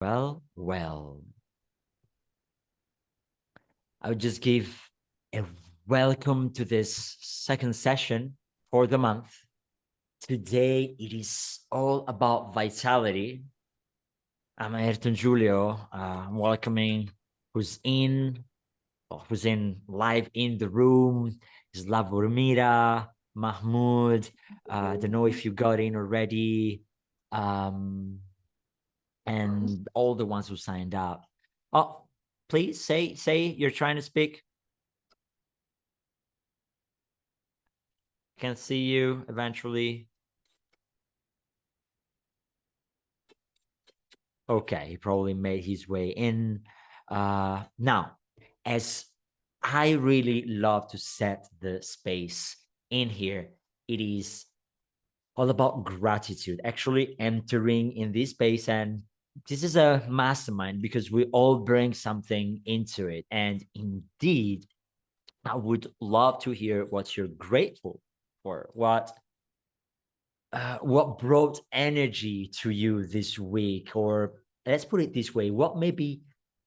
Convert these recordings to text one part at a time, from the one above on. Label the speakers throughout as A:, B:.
A: Well. I would just give a welcome to this second session for the month. Today, it is all about vitality. I'm Ayrton Julio, welcoming who's in live in the room. Is Lavormira, Mahmoud. I don't know if you got in already. And all the ones who signed up. Oh, please say you're trying to speak. Can see you eventually. Okay, he probably made his way in. Now, as I really love to set the space in here, it is all about gratitude, actually entering in this space. And this is a mastermind because we all bring something into it. And indeed, I would love to hear what you're grateful for, what brought energy to you this week, or let's put it this way, what maybe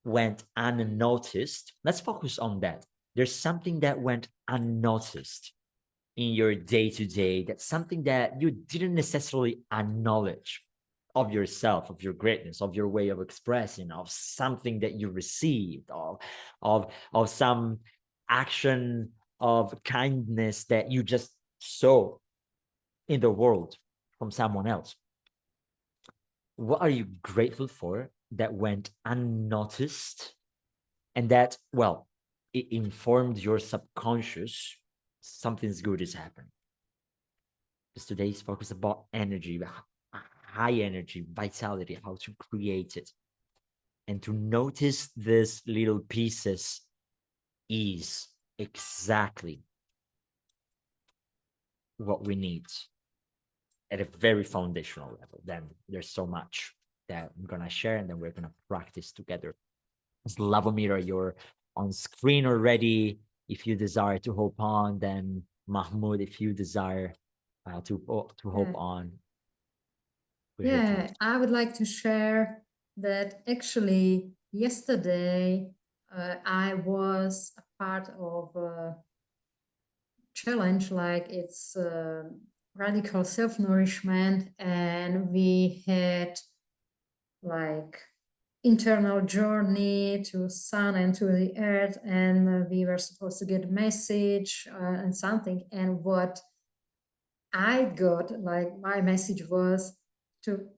A: went unnoticed. Let's focus on that. There's something that went unnoticed in your day-to-day, that's something that you didn't necessarily acknowledge of yourself, of your greatness, of your way of expressing, of something that you received, of some action of kindness that you just saw in the world from someone else. What are you grateful for that went unnoticed and that, well, it informed your subconscious something's good is happening? Because today's focus about energy, high energy, vitality, how to create it. And to notice these little pieces is exactly what we need at a very foundational level. Then there's so much that I'm gonna share, and then we're gonna practice together. As Lavomira, you're on screen already. If you desire to hop on, then Mahmoud, if you desire to hop on.
B: Yeah, I would like to share that actually yesterday I was a part of a challenge, like it's radical self-nourishment, and we had like internal journey to sun and to the earth, and we were supposed to get a message and something. And what I got, like my message was to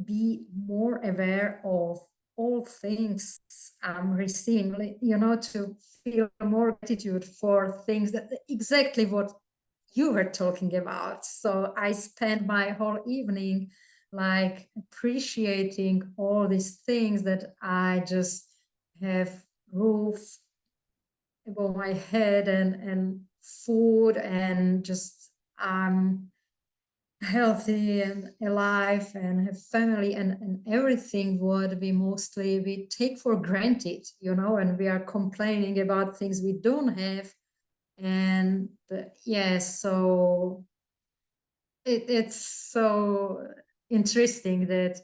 B: be more aware of all things I'm receiving, to feel more gratitude for things that exactly what you were talking about. So I spent my whole evening like appreciating all these things that I just have roof above my head and food and just healthy and alive and have family and everything what we take for granted, and we are complaining about things we don't have. And yes, so it's so interesting that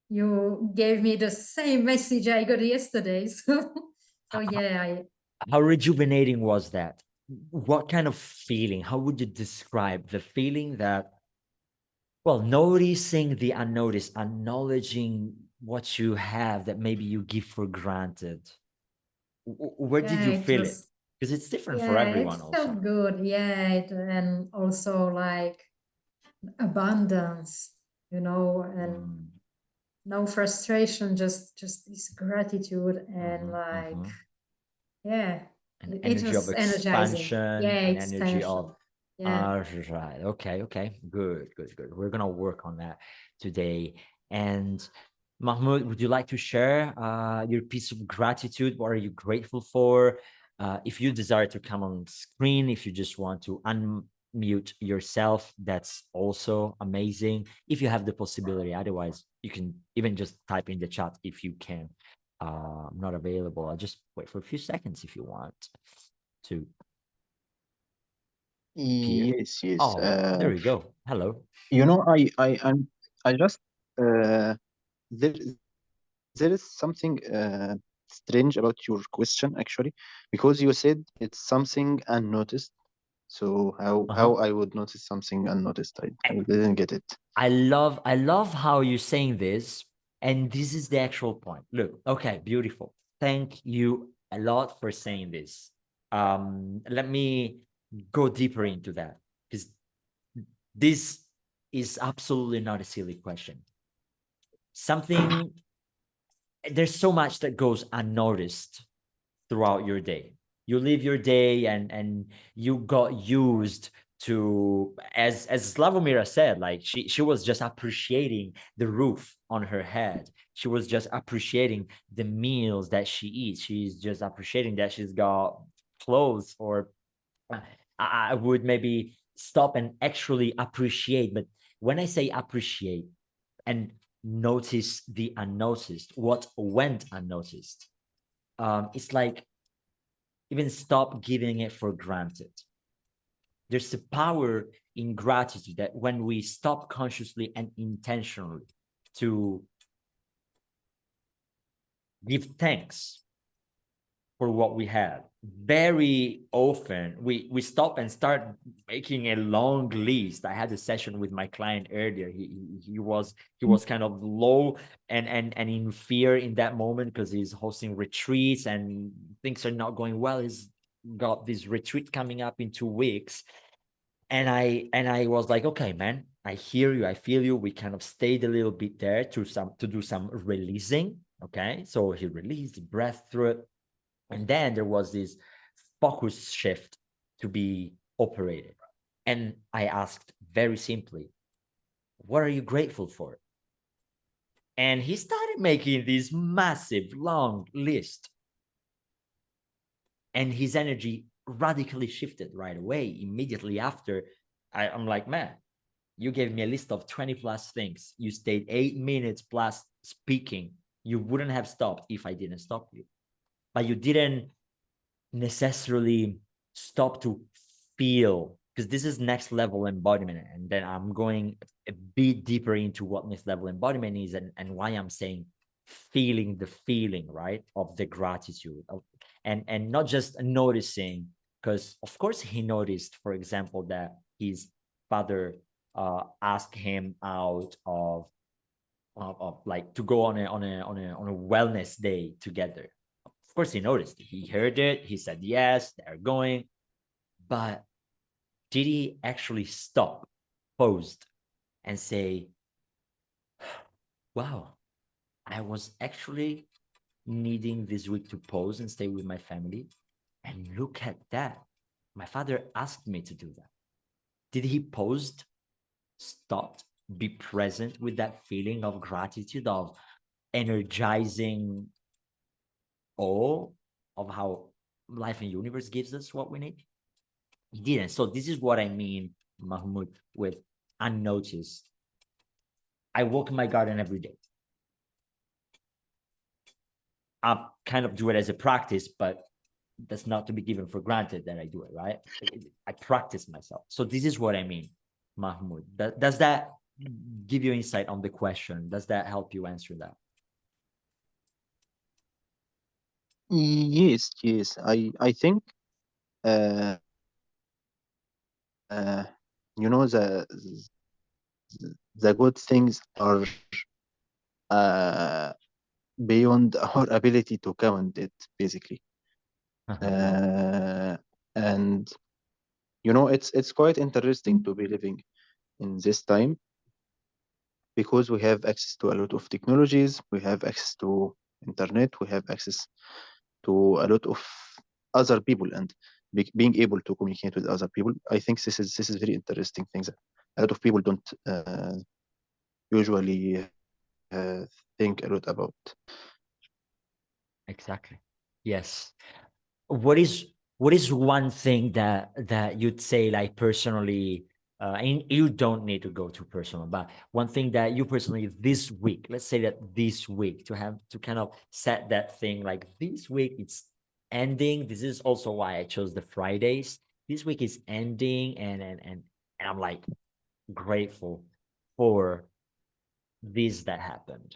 B: you gave me the same message I got yesterday. So yeah,
A: How rejuvenating was that? What kind of feeling? How would you describe the feeling that, well, noticing the unnoticed, acknowledging what you have that maybe you give for granted? Where did
B: yeah,
A: you
B: it
A: feel it?
B: was.
A: Because it's different for
B: Yeah, it
A: everyone also.
B: felt good. Yeah, and also like abundance, and
A: Mm.
B: no frustration, just this gratitude and
A: Mhm,
B: like,
A: mhm.
B: yeah,
A: An
B: it
A: energy of
B: was energizing.
A: expansion,
B: Yeah,
A: an energy of
B: expansion. Yeah.
A: right. Okay. Good. We're gonna work on that today. And Mahmoud, would you like to share your piece of gratitude? What are you grateful for? If you desire to come on screen, if you just want to unmute yourself, that's also amazing. If you have the possibility, otherwise, you can even just type in the chat if you can. I'm not available. I'll just wait for a few seconds if you want to appear.
C: Yes, yes.
A: Oh, there we go. Hello.
C: You know, I just uh, there is something strange about your question actually, because you said it's something unnoticed. So how
A: Uh-huh.
C: I would notice something unnoticed? I didn't get it.
A: I love how you're saying this, and this is the actual point. Look, okay, beautiful. Thank you a lot for saying this. Let me go deeper into that, because this is absolutely not a silly question. Something There's so much that goes unnoticed throughout your day. You live your day, and you got used to, as Slavomira said, like she was just appreciating the roof on her head. She was just appreciating the meals that she eats. She's just appreciating that she's got clothes, or I would maybe stop and actually appreciate. But when I say appreciate and notice the unnoticed, what went unnoticed, it's like even stop giving it for granted. There's a power in gratitude that when we stop consciously and intentionally to give thanks for what we had, very often we stop and start making a long list. I had a session with my client earlier. He was kind of low and in fear in that moment, because he's hosting retreats and things are not going well. He's got this retreat coming up in 2 weeks, and I was like, okay, man, I hear you, I feel you. We kind of stayed a little bit there to do some releasing. Okay, so he released the breath through it, and then there was this focus shift to be operated. And I asked very simply, what are you grateful for? And he started making this massive, long list. And his energy radically shifted right away. Immediately after, I'm like, man, you gave me a list of 20 plus things. You stayed 8 minutes plus speaking. You wouldn't have stopped if I didn't stop you. But you didn't necessarily stop to feel, because this is next level embodiment, and then I'm going a bit deeper into what next level embodiment is, and why I'm saying feeling the feeling, right, of the gratitude of, and not just noticing, because of course he noticed, for example, that his father asked him out of like to go on a wellness day together. Of course, he noticed. He heard it. He said yes. They're going, but did he actually stop, paused, and say, "Wow, I was actually needing this week to pause and stay with my family, and look at that. My father asked me to do that." Did he paused, stopped, be present with that feeling of gratitude, of energizing awe of how life and universe gives us what we need? He didn't. So this is what I mean, Mahmoud, with unnoticed. I walk in my garden every day. I kind of do it as a practice, but that's not to be given for granted that I do it, right? I practice myself. So this is what I mean, Mahmoud. Does that give you insight on the question? Does that help you answer that?
C: Yes, yes. I think you know, the good things are uh, beyond our ability to count it, basically. Uh, and you know, it's quite interesting to be living in this time, because we have access to a lot of technologies, we have access to internet, we have access to a lot of other people, and being able to communicate with other people. I think this is very interesting things that a lot of people don't usually think a lot about.
A: Exactly. Yes. What is one thing that you'd say, like, personally, and you don't need to go too personal, but one thing that you personally this week, let's say that this week, to have to kind of set that thing, like, this week it's ending. This is also why I chose the Fridays. This week is ending, and I'm like grateful for this that happened.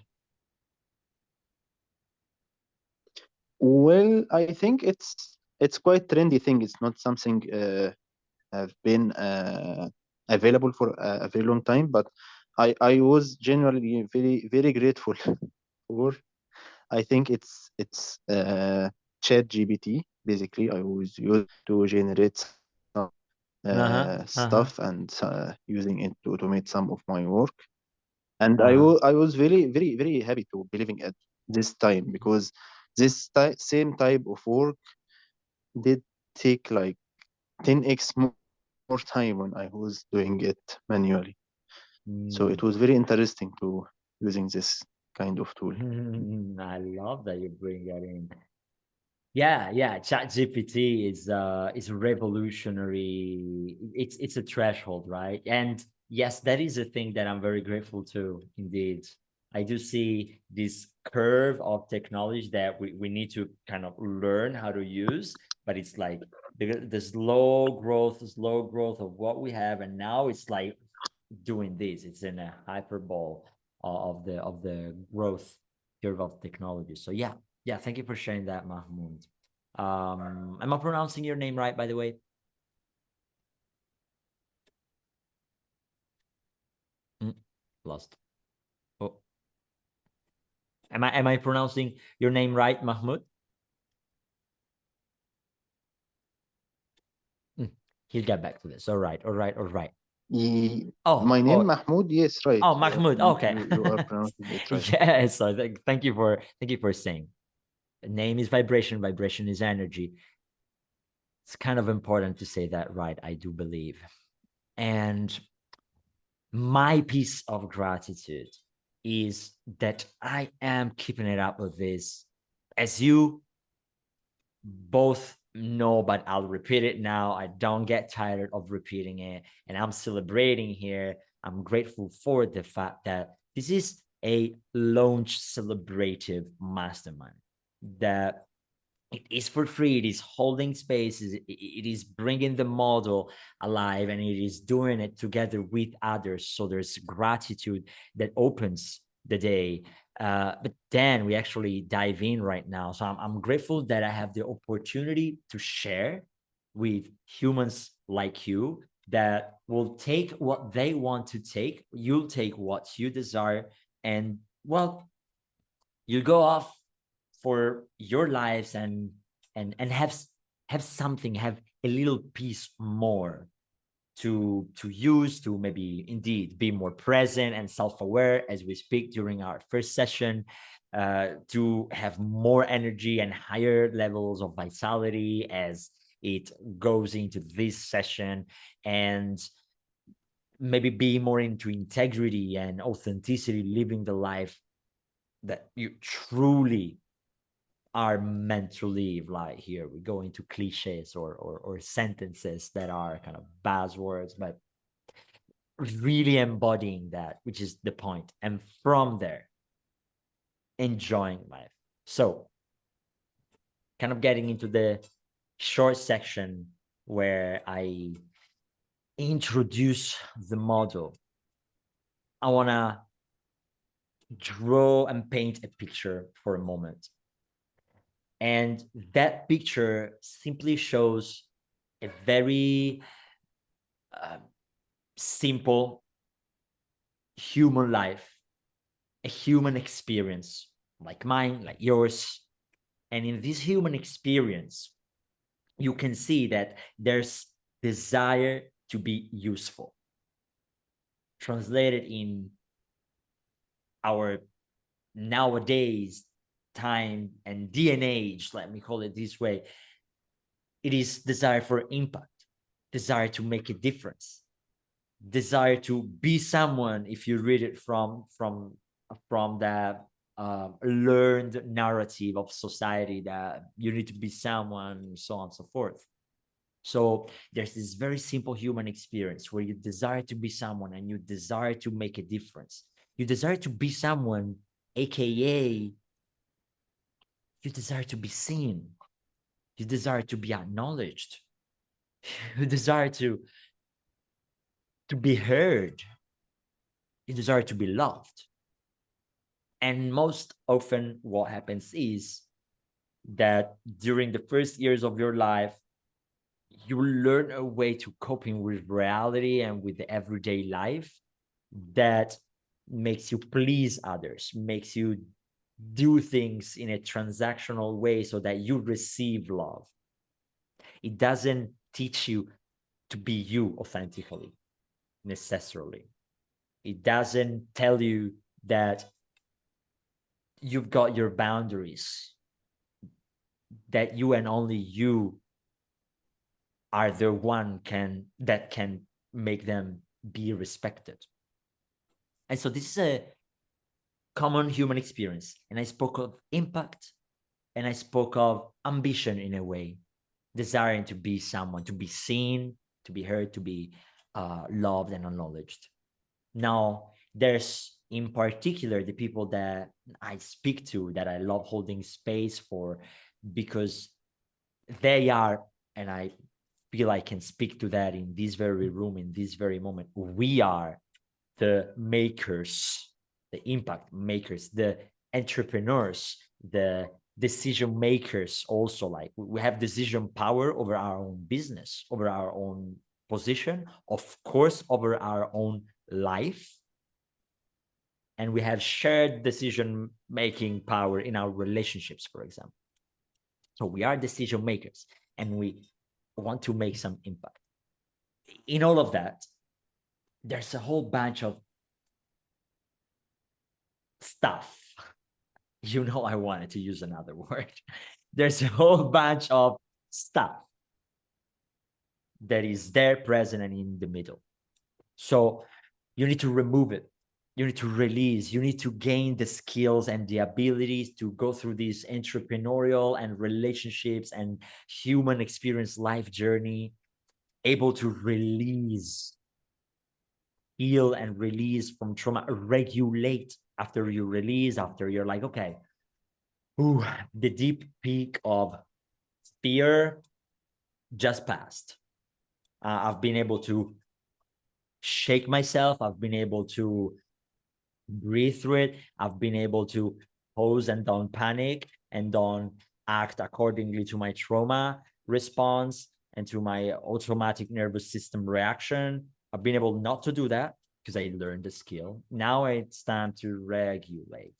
C: Well, I think it's quite trendy thing. It's not something have been available for a very long time, but I was generally very grateful for. I think it's Chat GPT. Basically, I was used to generate some
A: Uh-huh. Uh-huh.
C: stuff and using it to automate some of my work. And
A: Uh-huh.
C: I was very happy to be living at this time, because this same type of work did take like 10x more time when I was doing it manually. So it was
A: Mm.
C: very interesting to using this kind of tool.
A: I love that you bring that in. Yeah. ChatGPT is revolutionary. It's a threshold, right? And yes, that is a thing that I'm very grateful to, indeed. I do see this curve of technology that we need to kind of learn how to use, but it's like the slow growth of what we have, and now it's like doing this. It's in a hyperbole of the growth curve of technology. So yeah, thank you for sharing that, Mahmoud. Am I pronouncing your name right, by the way? Lost. Oh, am I pronouncing your name right, Mahmoud? He'll get back to this. All right.
C: My name
A: Oh,
C: Mahmoud. Yes, right.
A: Mahmoud. Okay.
C: You are pronouncing it right.
A: Yes. So thank you for saying. Name is vibration. Vibration is energy. It's kind of important to say that right, I do believe. And my piece of gratitude is that I am keeping it up with this. As you both know, but I'll repeat it now. I don't get tired of repeating it. And I'm celebrating here. I'm grateful for the fact that this is a launch celebrative mastermind that it is for free. It is holding space. It is bringing the model alive, and it is doing it together with others. So there's gratitude that opens the day. But then we actually dive in right now. So I'm grateful that I have the opportunity to share with humans like you that will take what they want to take. You'll take what you desire, and well, you go off for your lives and have something, have a little piece more to use to maybe indeed be more present and self-aware as we speak during our first session, to have more energy and higher levels of vitality as it goes into this session, and maybe be more into integrity and authenticity, living the life that you truly are meant to live. Like here we go into cliches or sentences that are kind of buzzwords, but really embodying that, which is the point. And from there, enjoying life. So kind of getting into the short section where I introduce the model, I want to draw and paint a picture for a moment. And that picture simply shows a very simple human life, a human experience like mine, like yours. And in this human experience, you can see that there's desire to be useful. Translated in our nowadays time and DNA, let me call it this way, it is desire for impact, desire to make a difference, desire to be someone. If you read it from the learned narrative of society, that you need to be someone, so on and so forth. So there's this very simple human experience where you desire to be someone and you desire to make a difference. You desire to be someone, aka you desire to be seen, you desire to be acknowledged, you desire to be heard, you desire to be loved. And most often what happens is that during the first years of your life, you learn a way to coping with reality and with the everyday life that makes you please others, makes you do things in a transactional way so that you receive love. It doesn't teach you to be you authentically, necessarily. It doesn't tell you that you've got your boundaries, that you and only you are the one that can make them be respected. And so this is a common human experience. And I spoke of impact, and I spoke of ambition in a way, desiring to be someone, to be seen, to be heard, to be loved and acknowledged. Now, there's in particular the people that I speak to, that I love holding space for, because they are, and I feel I can speak to that in this very room, in this very moment, we are the makers, the impact makers, the entrepreneurs, the decision makers also. Like, we have decision power over our own business, over our own position, of course, over our own life. And we have shared decision making power in our relationships, for example. So we are decision makers, and we want to make some impact. In all of that, there's a whole bunch of stuff. You know, I wanted to use another word. There's a whole bunch of stuff that is there, present, and in the middle. So you need to remove it. You need to release. You need to gain the skills and the abilities to go through this entrepreneurial and relationships and human experience life journey, able to release, heal and release from trauma, regulate after you release, after you're like, okay, ooh, the deep peak of fear just passed. I've been able to shake myself. I've been able to breathe through it. I've been able to pause and don't panic and don't act accordingly to my trauma response and to my automatic nervous system reaction. I've been able not to do that because I learned the skill. Now it's time to regulate.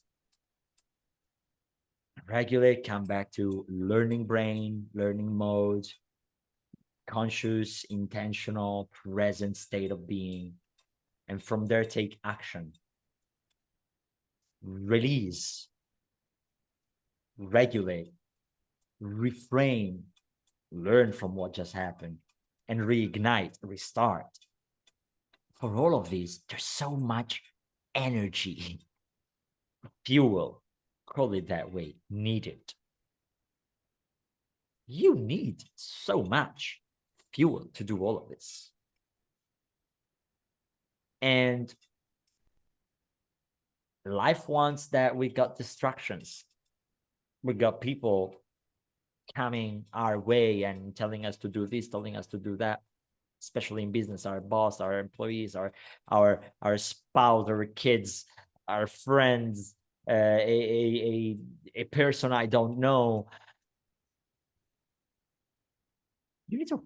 A: Regulate, come back to learning brain, learning mode, conscious, intentional, present state of being. And from there, take action. Release, regulate, reframe, learn from what just happened, and reignite, restart. For all of these, there's so much energy, fuel, call it that way, needed. You need so much fuel to do all of this. And life wants that we got distractions. We got people coming our way and telling us to do this, telling us to do that, especially in business, our boss, our employees, our spouse, our kids, our friends, a person I don't know. You need to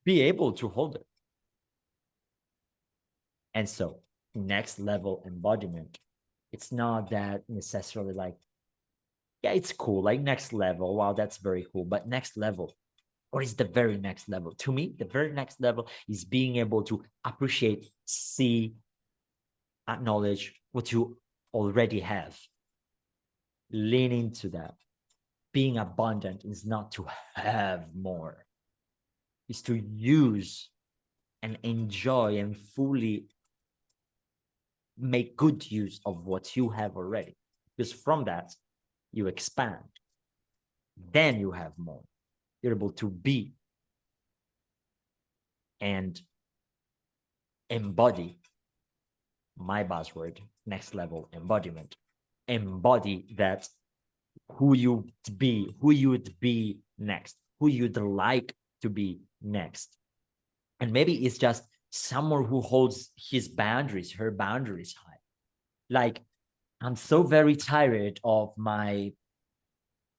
A: be able to hold it. And so next level embodiment, it's not that necessarily like, yeah, it's cool, like next level, wow, that's very cool, but next level, what is the very next level? To me, the very next level is being able to appreciate, see, acknowledge what you already have. Lean into that. Being abundant is not to have more. It's to use and enjoy and fully make good use of what you have already. Because from that, you expand. Then you have more. You're able to be and embody, my buzzword, next level embodiment. Embody that who you'd be next, who you'd like to be next. And maybe it's just someone who holds his boundaries, her boundaries high. Like, I'm so very tired of my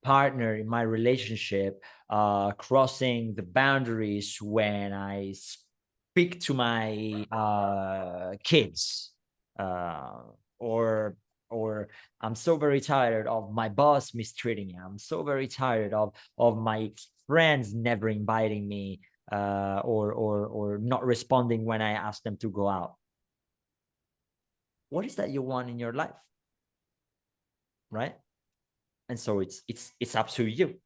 A: partner in my relationship crossing the boundaries when I speak to my kids, or I'm so very tired of my boss mistreating me. I'm so very tired of my friends never inviting me, or not responding when I ask them to go out. What is that you want in your life, right? And so it's up to you.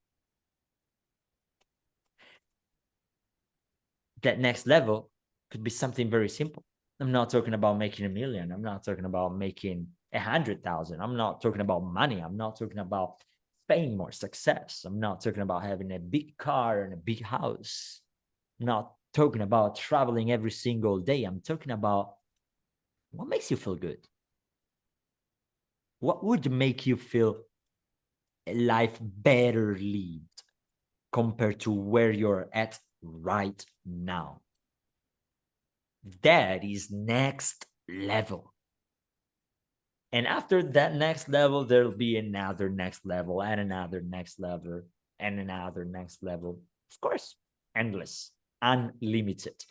A: That next level could be something very simple. I'm not talking about making 1 million. I'm not talking about making 100,000. I'm not talking about money. I'm not talking about fame or success. I'm not talking about having a big car and a big house. I'm not talking about traveling every single day. I'm talking about what makes you feel good. What would make you feel a life better lived compared to where you're at right now? That is next level. And after that next level, there'll be another next level and another next level and another next level. Of course, endless, unlimited.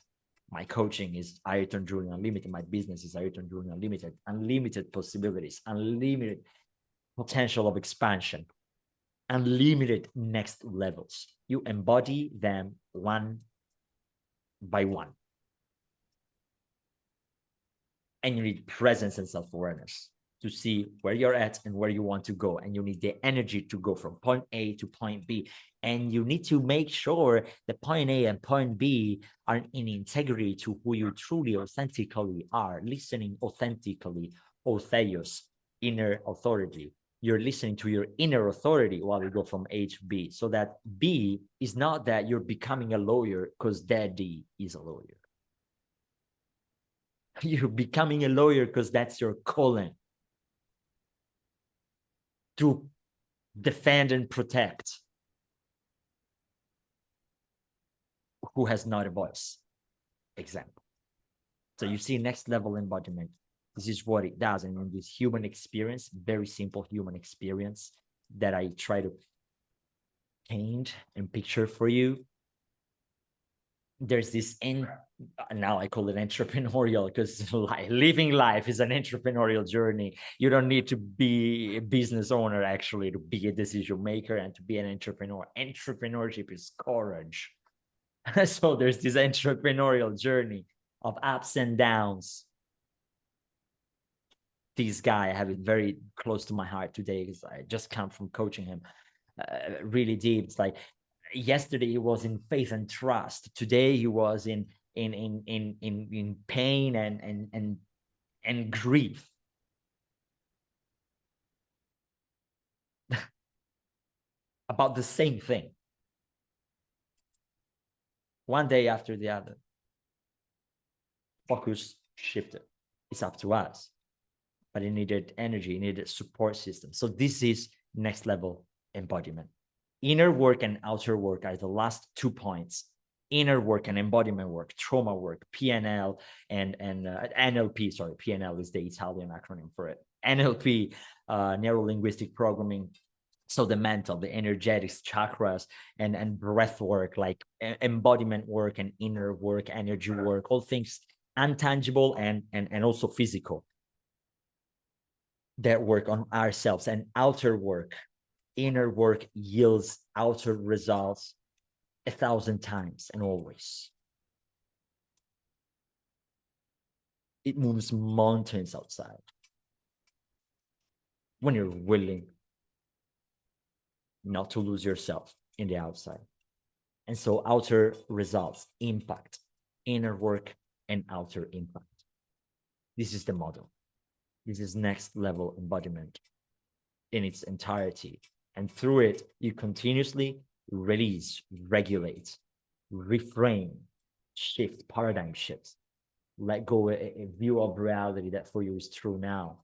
A: My coaching is Ayrton Julian Unlimited. My business is Ayrton Julian Unlimited. Unlimited possibilities, unlimited potential of expansion, unlimited next levels. You embody them one by one. And you need presence and self-awareness to see where you're at and where you want to go. And you need the energy to go from point A to point B. And you need to make sure that point A and point B are in integrity to who you truly, authentically are, listening authentically, Otheos, inner authority. You're listening to your inner authority while you go from A to B. So that B is not that you're becoming a lawyer because daddy is a lawyer. You're becoming a lawyer because that's your calling, to defend and protect who has not a voice. Example. So you see next level embodiment. This is what it does. And in this human experience, very simple human experience that I try to paint and picture for you, there's this now I call it entrepreneurial, because living life is an entrepreneurial journey. You don't need to be a business owner actually to be a decision maker and to be an entrepreneur. Entrepreneurship is courage. So there's this entrepreneurial journey of ups and downs. This guy, I have it very close to my heart today because I just come from coaching him really deep. It's like yesterday he was in faith and trust. Today he was in pain and grief. About the same thing. One day after the other. Focus shifted. It's up to us. But it needed energy, it needed support system. So this is next level embodiment. Inner work and outer work are the last 2 points. Inner work and embodiment work, trauma work, PNL and NLP. Sorry, PNL is the Italian acronym for it. NLP, neuro-linguistic programming. So the mental, the energetics, chakras, and breath work, like embodiment work and inner work, energy work, all things untangible and also physical that work on ourselves. And outer work, inner work yields outer results 1,000 times and always. It moves mountains outside when you're willing not to lose yourself in the outside. And so outer results, impact, inner work and outer impact. This is the model. This is next level embodiment in its entirety. And through it, you continuously release, regulate, reframe, shift, paradigm shifts, let go a view of reality that for you is true now.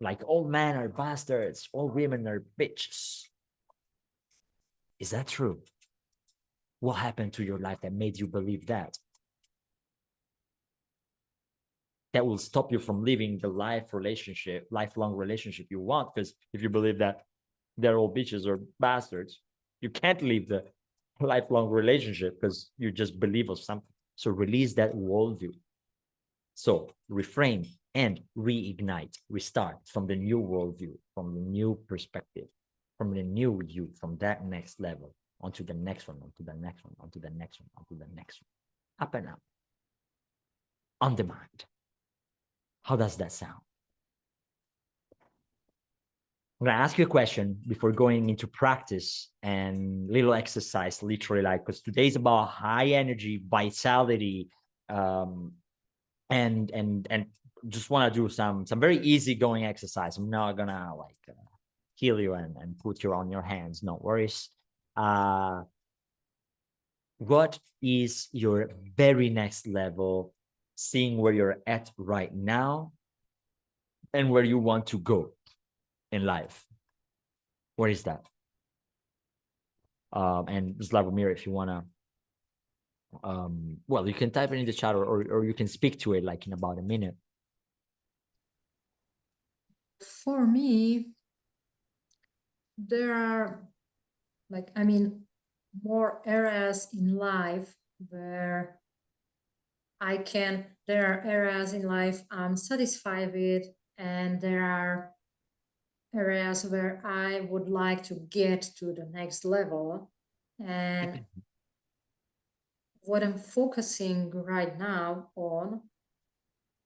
A: Like all men are bastards, all women are bitches. Is that true? What happened to your life that made you believe that? That will stop you from living the lifelong relationship you want. Because if you believe that they're all bitches or bastards. You can't leave the lifelong relationship because you just believe of something. So release that worldview. So reframe and reignite, restart from the new worldview, from the new perspective, from the new you, from that next level, onto the next one, onto the next one, onto the next one, onto the next one, up and up, on demand. How does that sound? I'm going to ask you a question before going into practice and little exercise, literally, like, because today's about high energy, vitality, and just want to do some very easygoing exercise. I'm not gonna like heal you and put you on your hands. No worries. What is your very next level, seeing where you're at right now and where you want to go in life? What is that? And Slavomir, if you wanna, well, you can type it in the chat, or you can speak to it like in about a minute.
B: For me, there are, like, I mean, more areas in life where there are areas in life I'm satisfied with, and there are areas where I would like to get to the next level. And what I'm focusing right now on,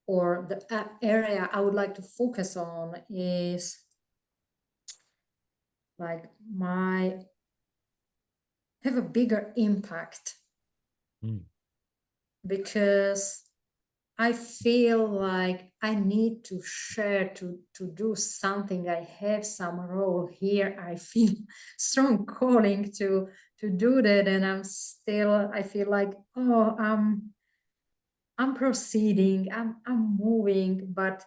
B: or the area I would like to focus on, is like have a bigger impact. Because I feel like I need to share, to do something. I have some role here. I feel strong calling to do that, and I feel like, oh, I'm proceeding, I'm moving, but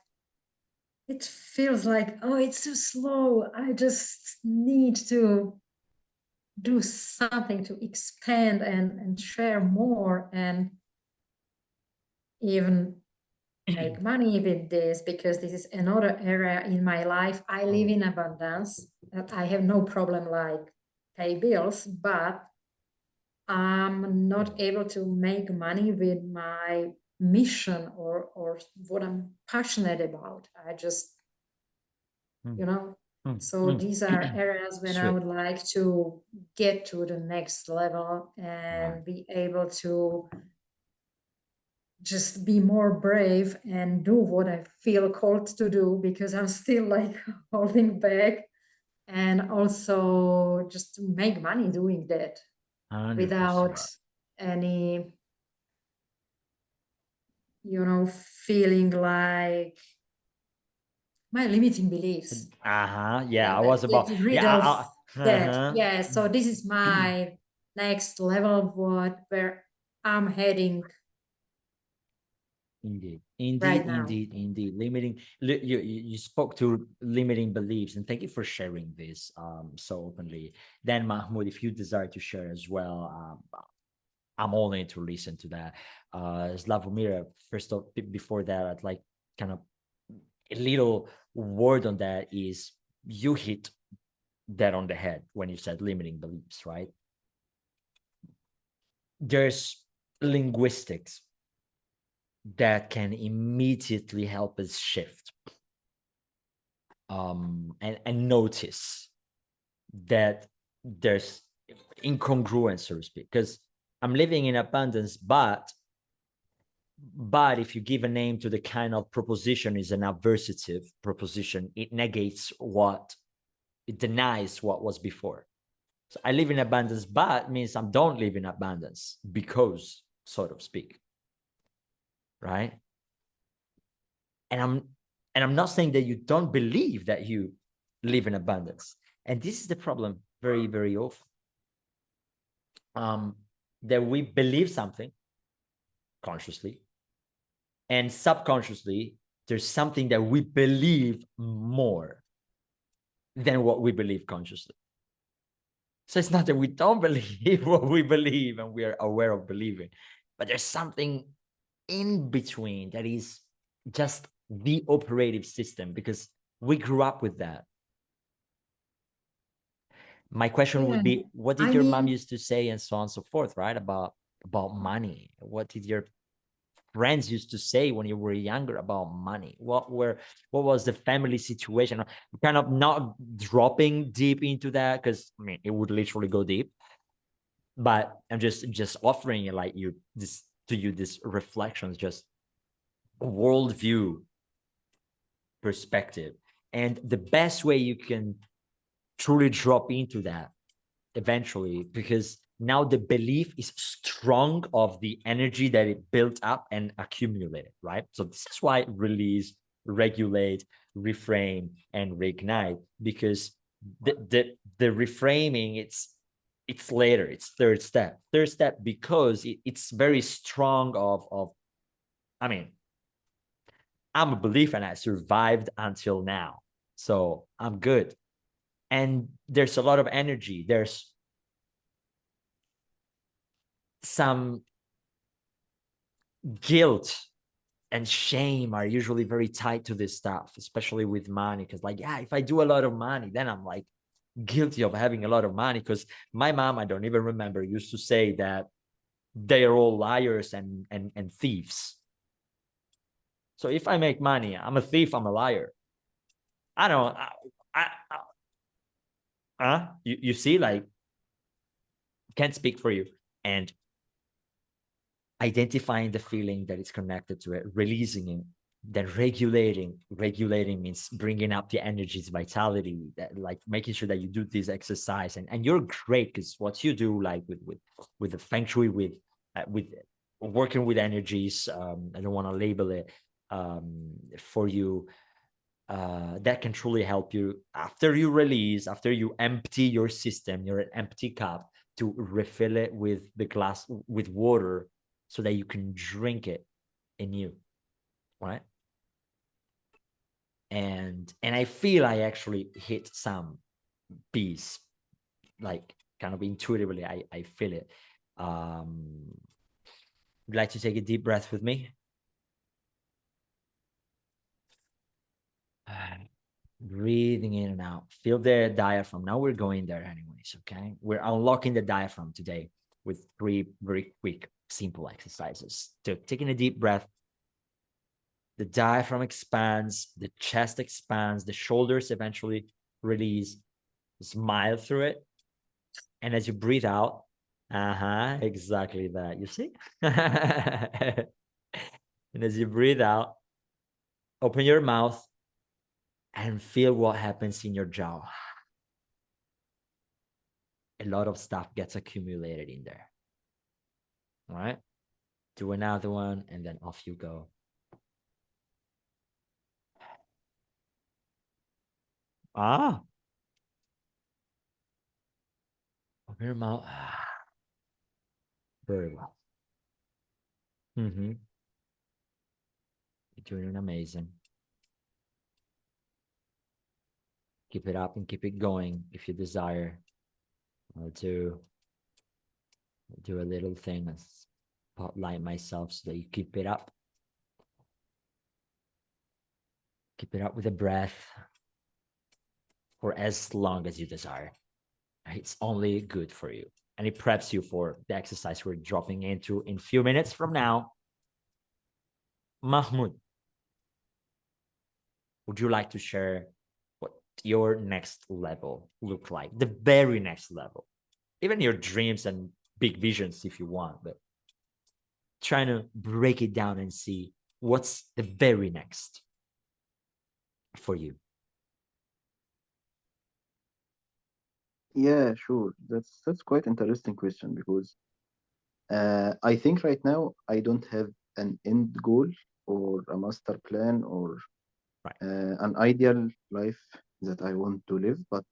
B: it feels like, oh, it's too slow. I just need to do something to expand and share more, and even make money with this, because this is another area in my life. I live in abundance, that I have no problem like pay bills, but I'm not able to make money with my mission or what I'm passionate about. I just, so these are areas when I would like to get to the next level and be able to just be more brave and do what I feel called to do, because I'm still like holding back, and also just to make money doing that
A: 100%.
B: Without any, feeling like my limiting beliefs.
A: Yeah, I was about,
B: Get rid
A: yeah,
B: of that. Yeah,
A: uh-huh.
B: so this is my next level, where I'm heading.
A: Indeed,
B: Right
A: indeed,
B: now.
A: indeed. You spoke to limiting beliefs, and thank you for sharing this so openly. Then Mahmoud, if you desire to share as well, I'm all in to listen to that. Slavomir, first of before that, I'd like kind of a little word on that. Is you hit that on the head when you said limiting beliefs, right? There's linguistics that can immediately help us shift and notice that there's incongruence, so to speak, because I'm living in abundance, but if you give a name to the kind of proposition is an adversative proposition, it negates it denies what was before. So I live in abundance, but means I don't live in abundance because, so to speak, right? And I'm not saying that you don't believe that you live in abundance. And this is the problem very, very often. That we believe something consciously, and subconsciously, there's something that we believe more than what we believe consciously. So it's not that we don't believe what we believe and we are aware of believing, but there's something in between that is just the operative system, because we grew up with that. My question would
B: Yeah.
A: be, what did
B: I
A: your mom
B: mean,
A: used to say, and so on and so forth, right? About money. What did your friends used to say when you were younger about money? What was the family situation? Kind of not dropping deep into that, because I mean it would literally go deep. But I'm just offering it like you this to you, this reflections, just worldview perspective. And the best way you can truly drop into that eventually, because now the belief is strong of the energy that it built up and accumulated, right? So this is why release, regulate, reframe, and reignite, because the reframing, it's later, it's third step because it's very strong of I mean, I'm a believer and I survived until now, so I'm good. And there's a lot of energy, there's some guilt and shame are usually very tied to this stuff, especially with money. Because, like, yeah, if I do a lot of money, then I'm like guilty of having a lot of money. Because my mom, I don't even remember, used to say that they are all liars and thieves. So if I make money, I'm a thief, I'm a liar. I don't, you see, like, can't speak for you. And identifying the feeling that is connected to it, releasing it, then regulating means bringing up the energies, vitality, that, like, making sure that you do this exercise. And you're great, because what you do, like with the feng shui, with working with energies, I don't want to label it for you, that can truly help you after you release, after you empty your system, you're an empty cup, to refill it with the glass with water, so that you can drink it anew, right? And I feel I actually hit some peace, like, kind of intuitively. I feel it. Would you like to take a deep breath with me? Breathing in and out. Feel the diaphragm. Now we're going there anyways, okay? We're unlocking the diaphragm today with 3 very quick, simple exercises. So taking a deep breath, the diaphragm expands, the chest expands, the shoulders eventually release. Smile through it. And as you breathe out, exactly that. You see? And as you breathe out, open your mouth and feel what happens in your jaw. A lot of stuff gets accumulated in there. All right? Do another one, and then off you go. Open your mouth. Very well. You're doing amazing. Keep it up and keep it going if you desire. I'll do a little thing, spotlight myself, so that you keep it up. Keep it up with a breath for as long as you desire. It's only good for you. And it preps you for the exercise we're dropping into in a few minutes from now. Mahmoud, would you like to share what your next level look like? The very next level. Even your dreams and big visions if you want, but trying to break it down and see what's the very next for you.
C: Yeah, sure. That's quite interesting question because I think right now I don't have an end goal or a master plan or
A: Right.
C: an ideal life that I want to live, but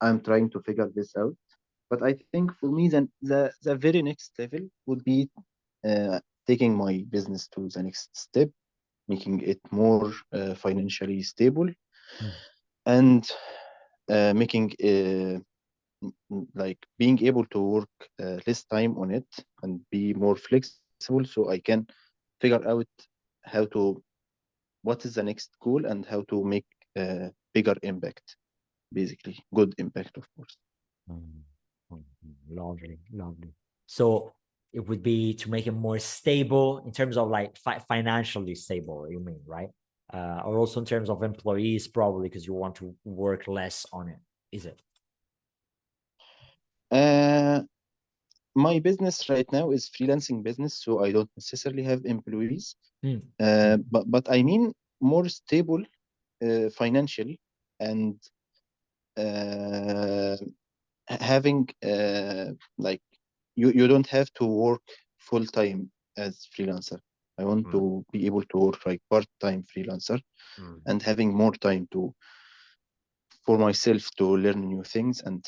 C: I'm trying to figure this out. But I think for me, then the very next level would be taking my business to the next step, making it more financially stable,
A: Mm.
C: and making like being able to work less time on it and be more flexible, so I can figure out how to what is the next goal and how to make bigger impact. basically. Good impact, of course.
A: Lovely, lovely. So it would be to make it more stable in terms of like financially stable, you mean, right? Or also in terms of employees, probably because you want to work less on it, is it?
C: My business right now is freelancing business, so I don't necessarily have employees. But I mean more stable financially, and uh, having like you don't have to work full time as freelancer. I want to be able to work like part-time freelancer and having more time to for myself to learn new things and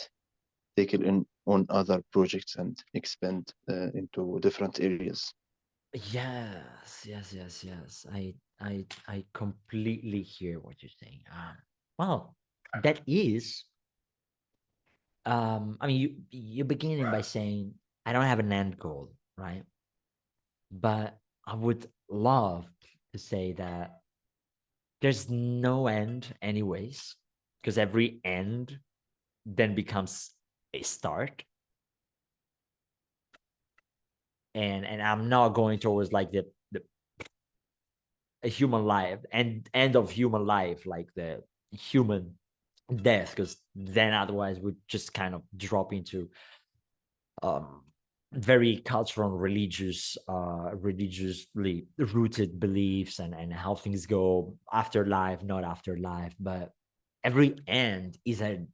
C: take it in on other projects and expand into different areas.
A: Yes, yes, yes, yes. I completely hear what you're saying. Well, that is I mean you're beginning by saying I don't have an end goal, right? But I would love to say that there's no end anyways, because every end then becomes a start. And I'm not going towards like the a human life and end of human life, like the human death, because then otherwise we just kind of drop into very cultural and religious religiously rooted beliefs and how things go after life, not after life. But every end is in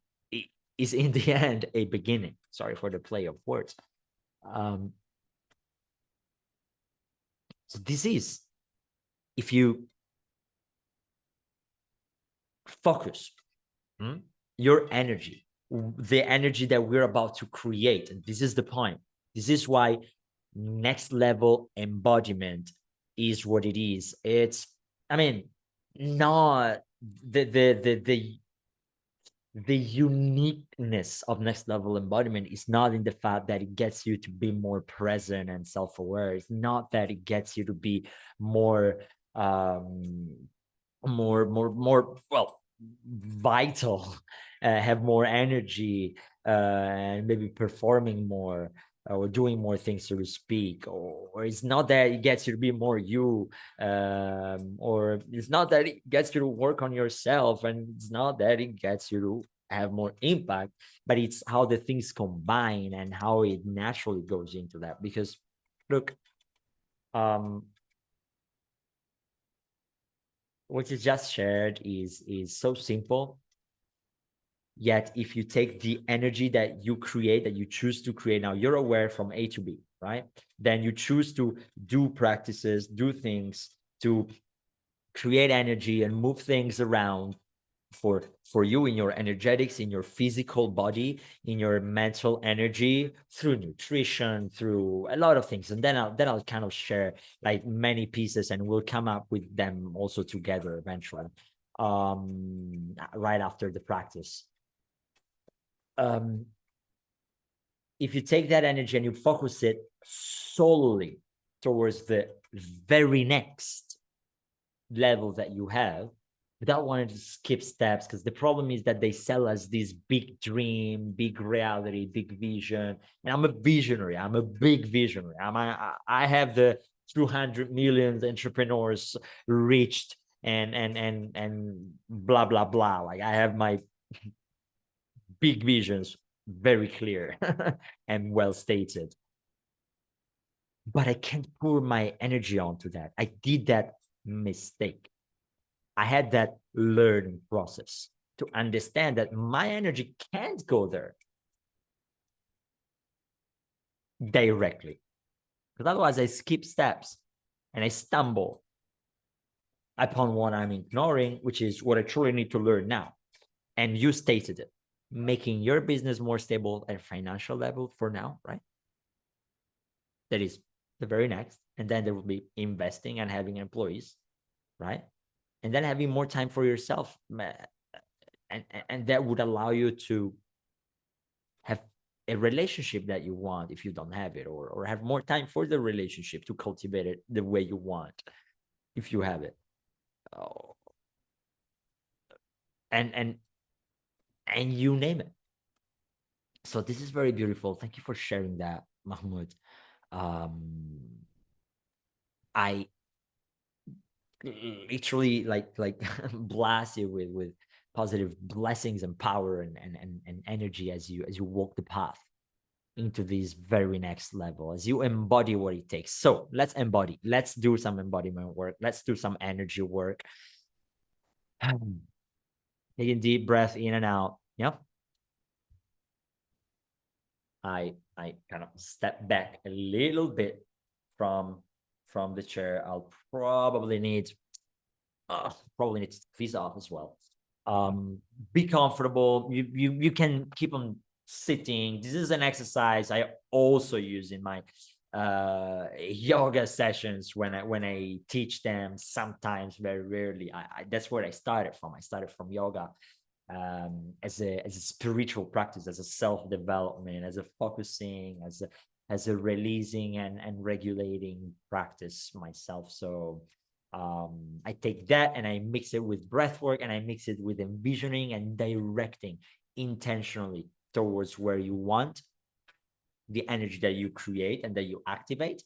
A: the end a beginning. Sorry for the play of words. So this is, if you focus your energy, the energy that we're about to create, and this is the point. This is why next level embodiment is what it is. It's, I mean, not the uniqueness of next level embodiment is not in the fact that it gets you to be more present and self-aware. It's not that it gets you to be more more well vital, have more energy, and maybe performing more, or doing more things, so to speak. Or it's not that it gets you to be more you, or it's not that it gets you to work on yourself, and it's not that it gets you to have more impact, but it's how the things combine and how it naturally goes into that. Because look, what you just shared is so simple. Yet if you take the energy that you create, that you choose to create, now you're aware from A to B, right? Then you choose to do practices, do things to create energy and move things around for you in your energetics, in your physical body, in your mental energy, through nutrition, through a lot of things. And then I'll kind of share like many pieces, and we'll come up with them also together eventually, right after the practice. If you take that energy and you focus it solely towards the very next level that you have, without wanting to skip steps, because the problem is that they sell us this big dream, big reality, big vision. And I'm a visionary. I'm a big visionary. I have the 200 million entrepreneurs reached and blah blah blah. Like I have my big visions very clear and well stated, but I can't pour my energy onto that. I did that mistake. I had that learning process to understand that my energy can't go there directly, because otherwise I skip steps and I stumble upon what I'm ignoring, which is what I truly need to learn now. And you stated it, making your business more stable at a financial level for now, right? That is the very next. And then there will be investing and having employees, right? And then having more time for yourself. And that would allow you to have a relationship that you want if you don't have it, or have more time for the relationship to cultivate it the way you want if you have it. Oh. And and you name it. So this is very beautiful. Thank you for sharing that, Mahmoud. I literally like blast you with positive blessings and power and energy as you walk the path into this very next level, as you embody what it takes. So let's embody. Let's do some embodiment work. Let's do some energy work. Taking deep breath in and out. Yeah. I kind of step back a little bit from the chair. I'll probably need to freeze off as well. Be comfortable. You can keep on sitting. This is an exercise I also use in my yoga sessions when I teach them. Sometimes, very rarely. That's where I started from. I started from yoga as a spiritual practice, as a self-development, as a focusing, as a releasing and regulating practice myself. So I take that and I mix it with breath work, and I mix it with envisioning and directing intentionally towards where you want the energy that you create and that you activate,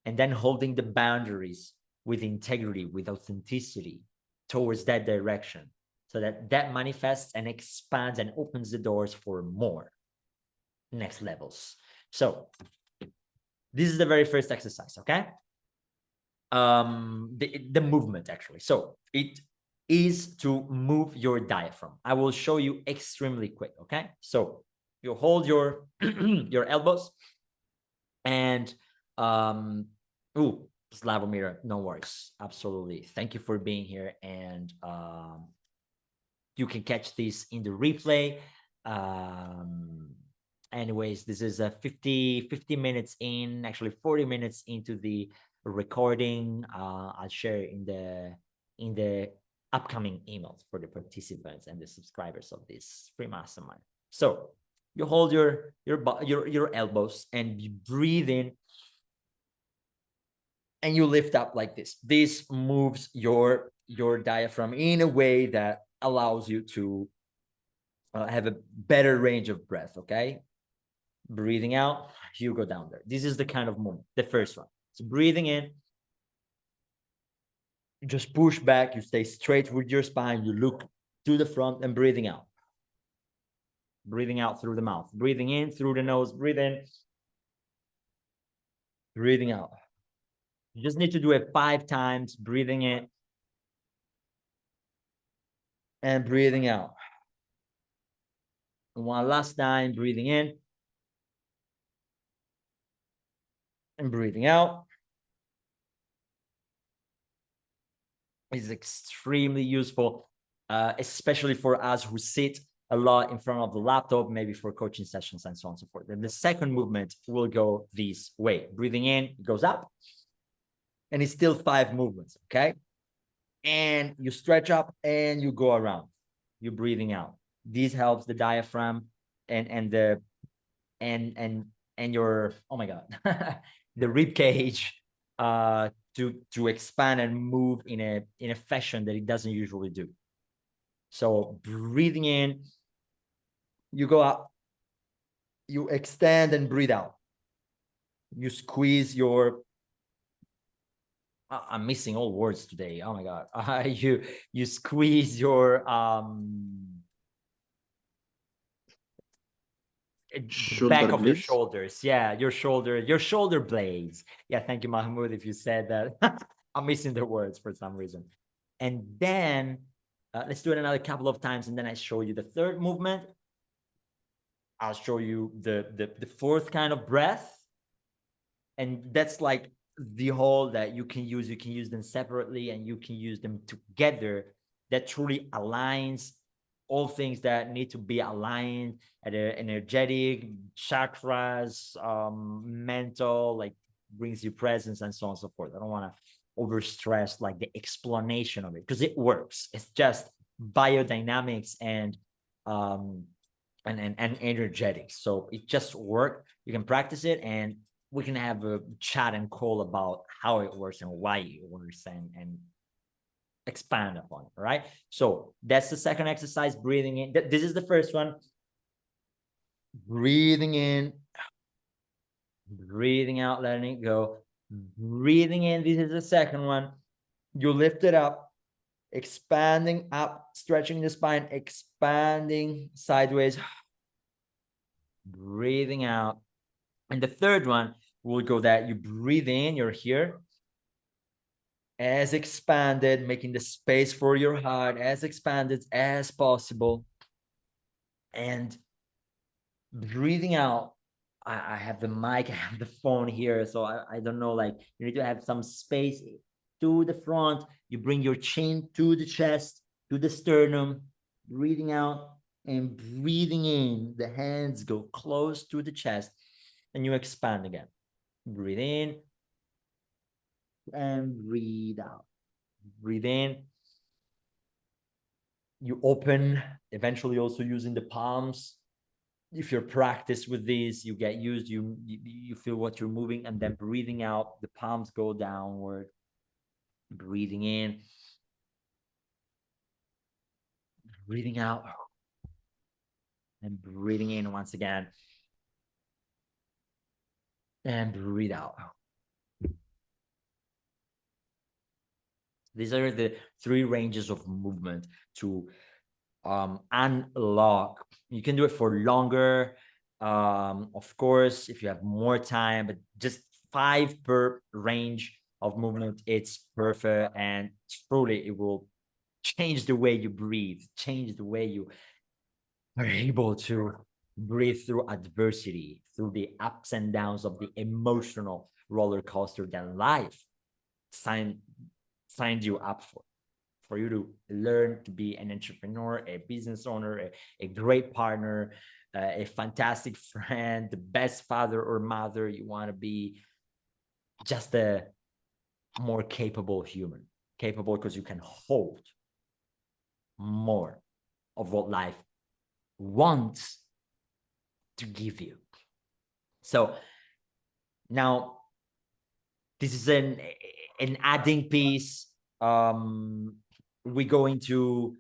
A: and then holding the boundaries with integrity, with authenticity towards that direction, so that that manifests and expands and opens the doors for more next levels. So this is the very first exercise, okay? The movement, actually. So it is to move your diaphragm. I will show you extremely quick, okay? So you hold your your elbows and Slavomir, no worries. Absolutely. Thank you for being here. And you can catch this in the replay. Anyways, this is a 50 minutes in, actually 40 minutes into the recording. I'll share in the upcoming emails for the participants and the subscribers of this free mastermind. So you hold your elbows and you breathe in and you lift up like this. This moves your diaphragm in a way that allows you to have a better range of breath, okay? Breathing out, you go down there. This is the kind of movement, the first one. So breathing in, you just push back, you stay straight with your spine, you look to the front, and breathing out. Breathing out through the mouth. Breathing in through the nose, breathe in. Breathing out. You just need to do it 5 times, breathing in and breathing out. And one last time, breathing in and breathing out. Is extremely useful, especially for us who sit a lot in front of the laptop, maybe for coaching sessions and so on and so forth. Then the second movement will go this way. Breathing in, it goes up, and it's still 5 movements, okay? And you stretch up and you go around. You're breathing out. This helps the diaphragm and your, oh my God, the rib cage to expand and move in a fashion that it doesn't usually do. So breathing in, you go up, you extend and breathe out. You squeeze your, I'm missing all words today. Oh my God. You squeeze your back of your shoulders. Yeah, your shoulder blades. Yeah, thank you, Mahmoud, if you said that. I'm missing the words for some reason. And then let's do it another couple of times, and then I show you the third movement. I'll show you the fourth kind of breath. And that's like the whole that you can use them separately and you can use them together. That truly aligns all things that need to be aligned at an energetic, chakras, mental, like brings you presence and so on and so forth. I don't want to overstress like the explanation of it because it works. It's just biodynamics and energetics. So it just works. You can practice it, and we can have a chat and call about how it works and why it works and expand upon, right? So that's the second exercise, breathing in. This is the first one. Breathing in, breathing out, letting it go. Breathing in, this is the second one. You lift it up, expanding up, stretching the spine, expanding sideways, breathing out. And the third one will go that you breathe in, you're here, as expanded, making the space for your heart as expanded as possible. And breathing out, I have the mic, I have the phone here, so I don't know, like, you need to have some space to the front. You bring your chin to the chest, to the sternum, breathing out and breathing in. The hands go close to the chest and you expand again. Breathe in and breathe out. Breathe in. You open, eventually also using the palms. If you're practiced with these, you get used, you feel what you're moving, and then breathing out, the palms go downward. Breathing in, breathing out, and breathing in once again. And breathe out. These are the three ranges of movement to unlock. You can do it for longer, of course, if you have more time, but just 5 per range of movement, it's perfect. And truly, it will change the way you breathe, change the way you are able to breathe through adversity, through the ups and downs of the emotional roller coaster that life signed you up for you to learn to be an entrepreneur, a business owner, a great partner, a fantastic friend, the best father or mother. You want to be just a more capable human, capable because you can hold more of what life wants to give you. So now this is an adding piece. We go into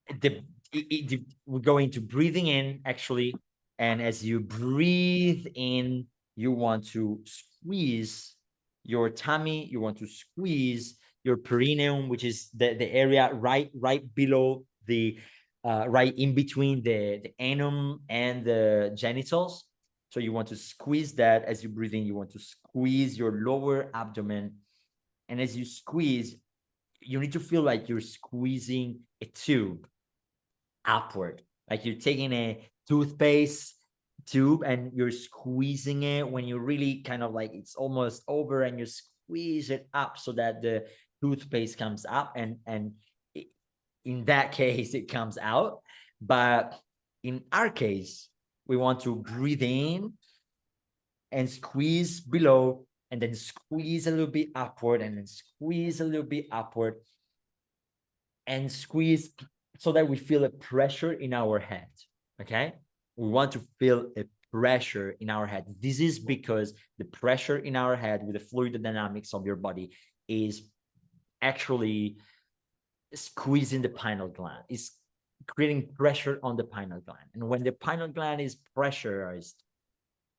A: we go into breathing in, actually, and as you breathe in, you want to squeeze your tummy, you want to squeeze your perineum, which is the area right below the right in between the anum and the genitals. So you want to squeeze that. As you breathe in, you want to squeeze your lower abdomen, and as you squeeze, you need to feel like you're squeezing a tube upward, like you're taking a toothpaste tube and you're squeezing it. When you really kind of like, it's almost over, and you squeeze it up so that the toothpaste comes up, and in that case it comes out. But in our case, we want to breathe in and squeeze below, and then squeeze a little bit upward, and then squeeze a little bit upward, and squeeze so that we feel a pressure in our head. Okay, we want to feel a pressure in our head. This is because the pressure in our head with the fluid dynamics of your body is actually squeezing the pineal gland, is creating pressure on the pineal gland. And when the pineal gland is pressurized,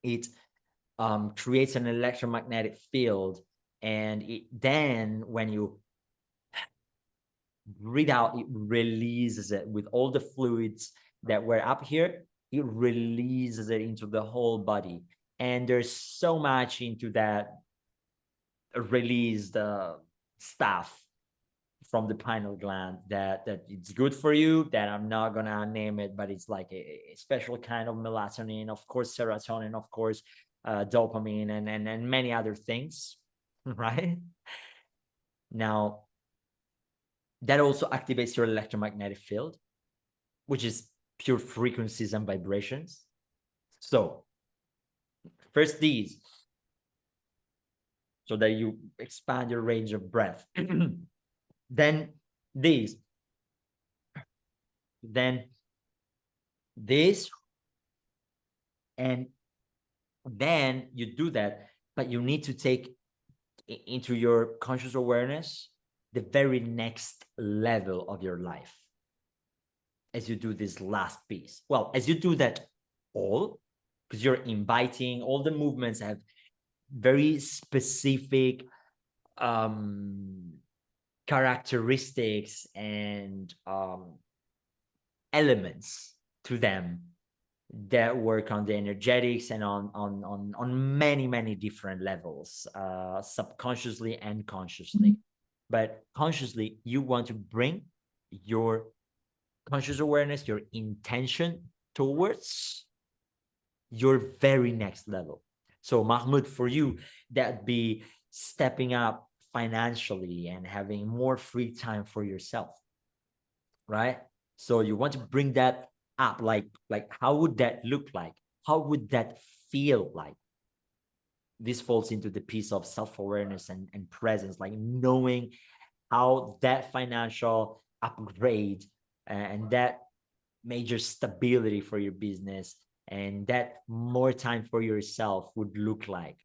A: it creates an electromagnetic field. And then when you breathe out, it releases it with all the fluids that were up here. It releases it into the whole body. And there's so much into that released stuff from the pineal gland that it's good for you, that I'm not gonna name it, but it's like a special kind of melatonin, of course, serotonin, of course, dopamine, and many other things, right? Now, that also activates your electromagnetic field, which is pure frequencies and vibrations. So first these, so that you expand your range of breath. Then these, then this, and then you do that, but you need to take into your conscious awareness the very next level of your life as you do this last piece? Well, as you do that all, because you're inviting, all the movements have very specific characteristics and elements to them that work on the energetics and on many different levels, subconsciously and consciously. But consciously, you want to bring your conscious awareness, your intention towards your very next level. So Mahmoud, for you, that'd be stepping up financially and having more free time for yourself, right? So you want to bring that up. Like how would that look like? How would that feel like? This falls into the piece of self-awareness and presence, like knowing how that financial upgrade and that major stability for your business and that more time for yourself would look like,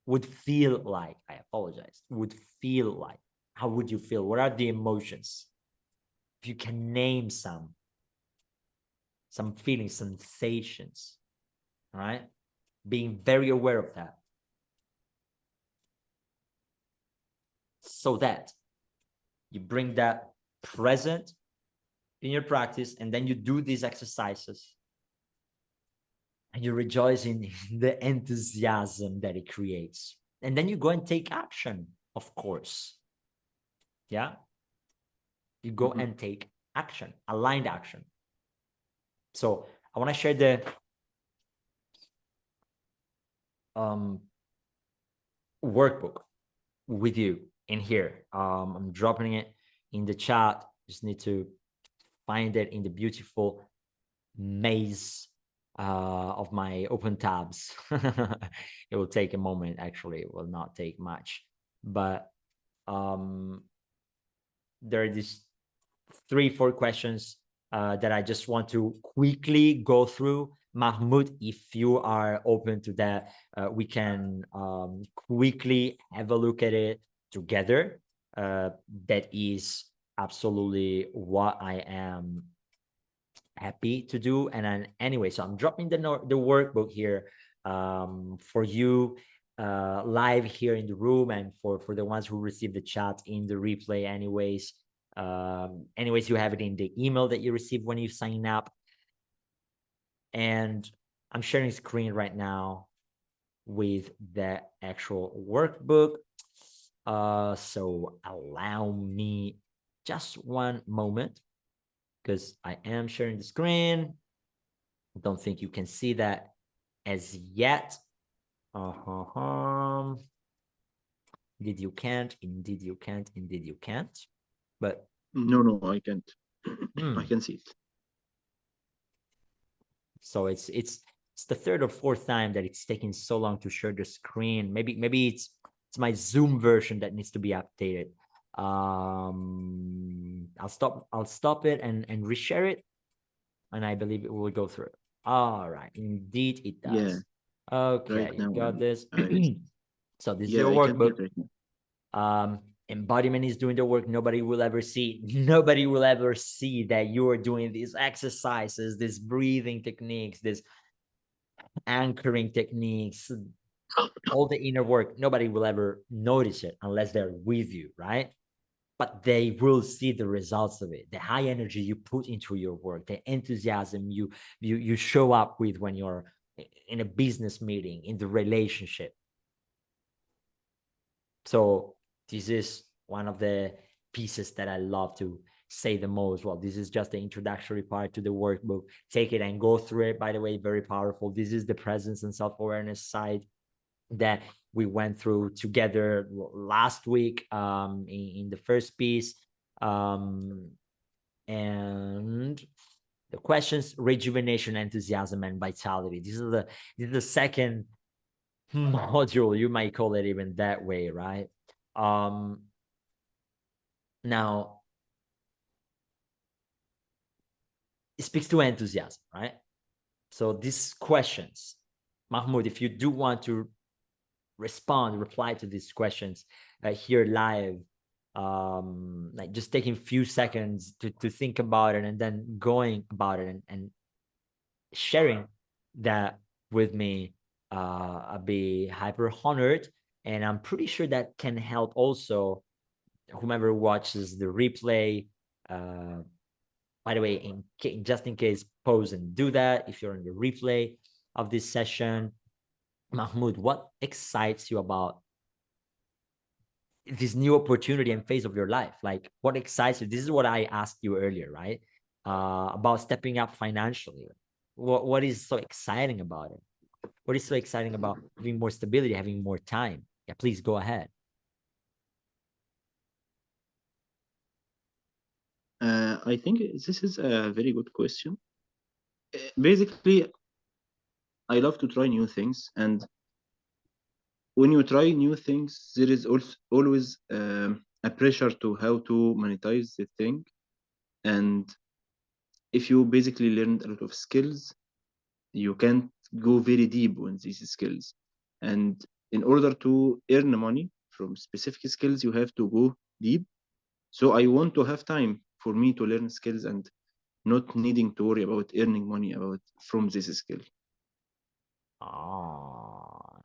A: would feel like, I apologize, would feel like. How would you feel? What are the emotions? If you can name some feelings, sensations, right? Being very aware of that. So that you bring that present in your practice, and then you do these exercises and you rejoice in the enthusiasm that it creates. And then you go and take action, of course. Yeah. You go and take action, aligned action. So I want to share the workbook with you in here. I'm dropping it in the chat. Just need to find it in the beautiful maze of my open tabs. It will take a moment. Actually, it will not take much, but there are these 3-4 questions that I just want to quickly go through. Mahmoud, if you are open to that, we can quickly have a look at it together. That is absolutely what I am happy to do. And then anyway, so I'm dropping the workbook here for you live here in the room, and for the ones who receive the chat in the replay anyways. Anyways, you have it in the email that you receive when you sign up. And I'm sharing screen right now with the actual workbook. So allow me just one moment, because I am sharing the screen. I don't think you can see that as yet. Indeed you can't, indeed you can't, indeed you can't. But
C: no, I can't. I can see it.
A: So it's the third or fourth time that it's taking so long to share the screen. Maybe it's my Zoom version that needs to be updated. I'll stop it and reshare it, and I believe it will go through. All right, indeed it does.
C: Yeah.
A: Okay,
C: Right
A: you
C: now,
A: got this. So this is
C: yeah,
A: your
C: I can hear
A: workbook.
C: it right now.
A: Embodiment is doing the work. Nobody will ever see that you are doing these exercises, these breathing techniques, this anchoring techniques, all the inner work. Nobody will ever notice it unless they're with you, right? But they will see the results of it, the high energy you put into your work, the enthusiasm you show up with when you're in a business meeting, in the relationship. So this is one of the pieces that I love to say the most. Well, this is just the introductory part to the workbook. Take it and go through it. By the way, very powerful. This is the presence and self-awareness side that we went through together last week in the first piece. And the questions: rejuvenation, enthusiasm, and vitality. This is the second module, you might call it even that way, right? Now it speaks to enthusiasm, right? So these questions, Mahmoud, if you do want to reply to these questions here live, like just taking a few seconds to think about it and then going about it and sharing that with me. I'd be hyper honored, and I'm pretty sure that can help also whomever watches the replay. By the way, just in case, pause and do that if you're in the replay of this session. Mahmoud, what excites you about this new opportunity and phase of your life? Like, what excites you? This is what I asked you earlier, right? About stepping up financially. What is so exciting about it? What is so exciting about having more stability, having more time? Yeah, please go ahead.
C: I think this is a very good question. Basically, I love to try new things, and when you try new things, there is also always a pressure to how to monetize the thing. And if you basically learned a lot of skills, you can't go very deep on these skills. And in order to earn money from specific skills, you have to go deep. So I want to have time for me to learn skills and not needing to worry about earning money about from this skill.
A: Oh,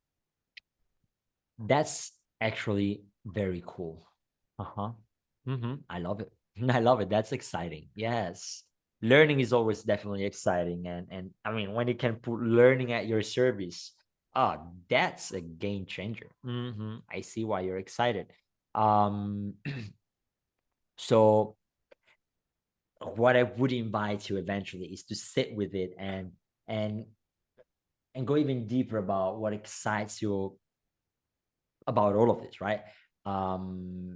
A: that's actually very cool. Uh-huh. I love it. I love it. That's exciting. Yes. Learning is always definitely exciting. And I mean, when you can put learning at your service, that's a game changer. I see why you're excited. Um, so what I would invite you eventually is to sit with it and and go even deeper about what excites you about all of this, right?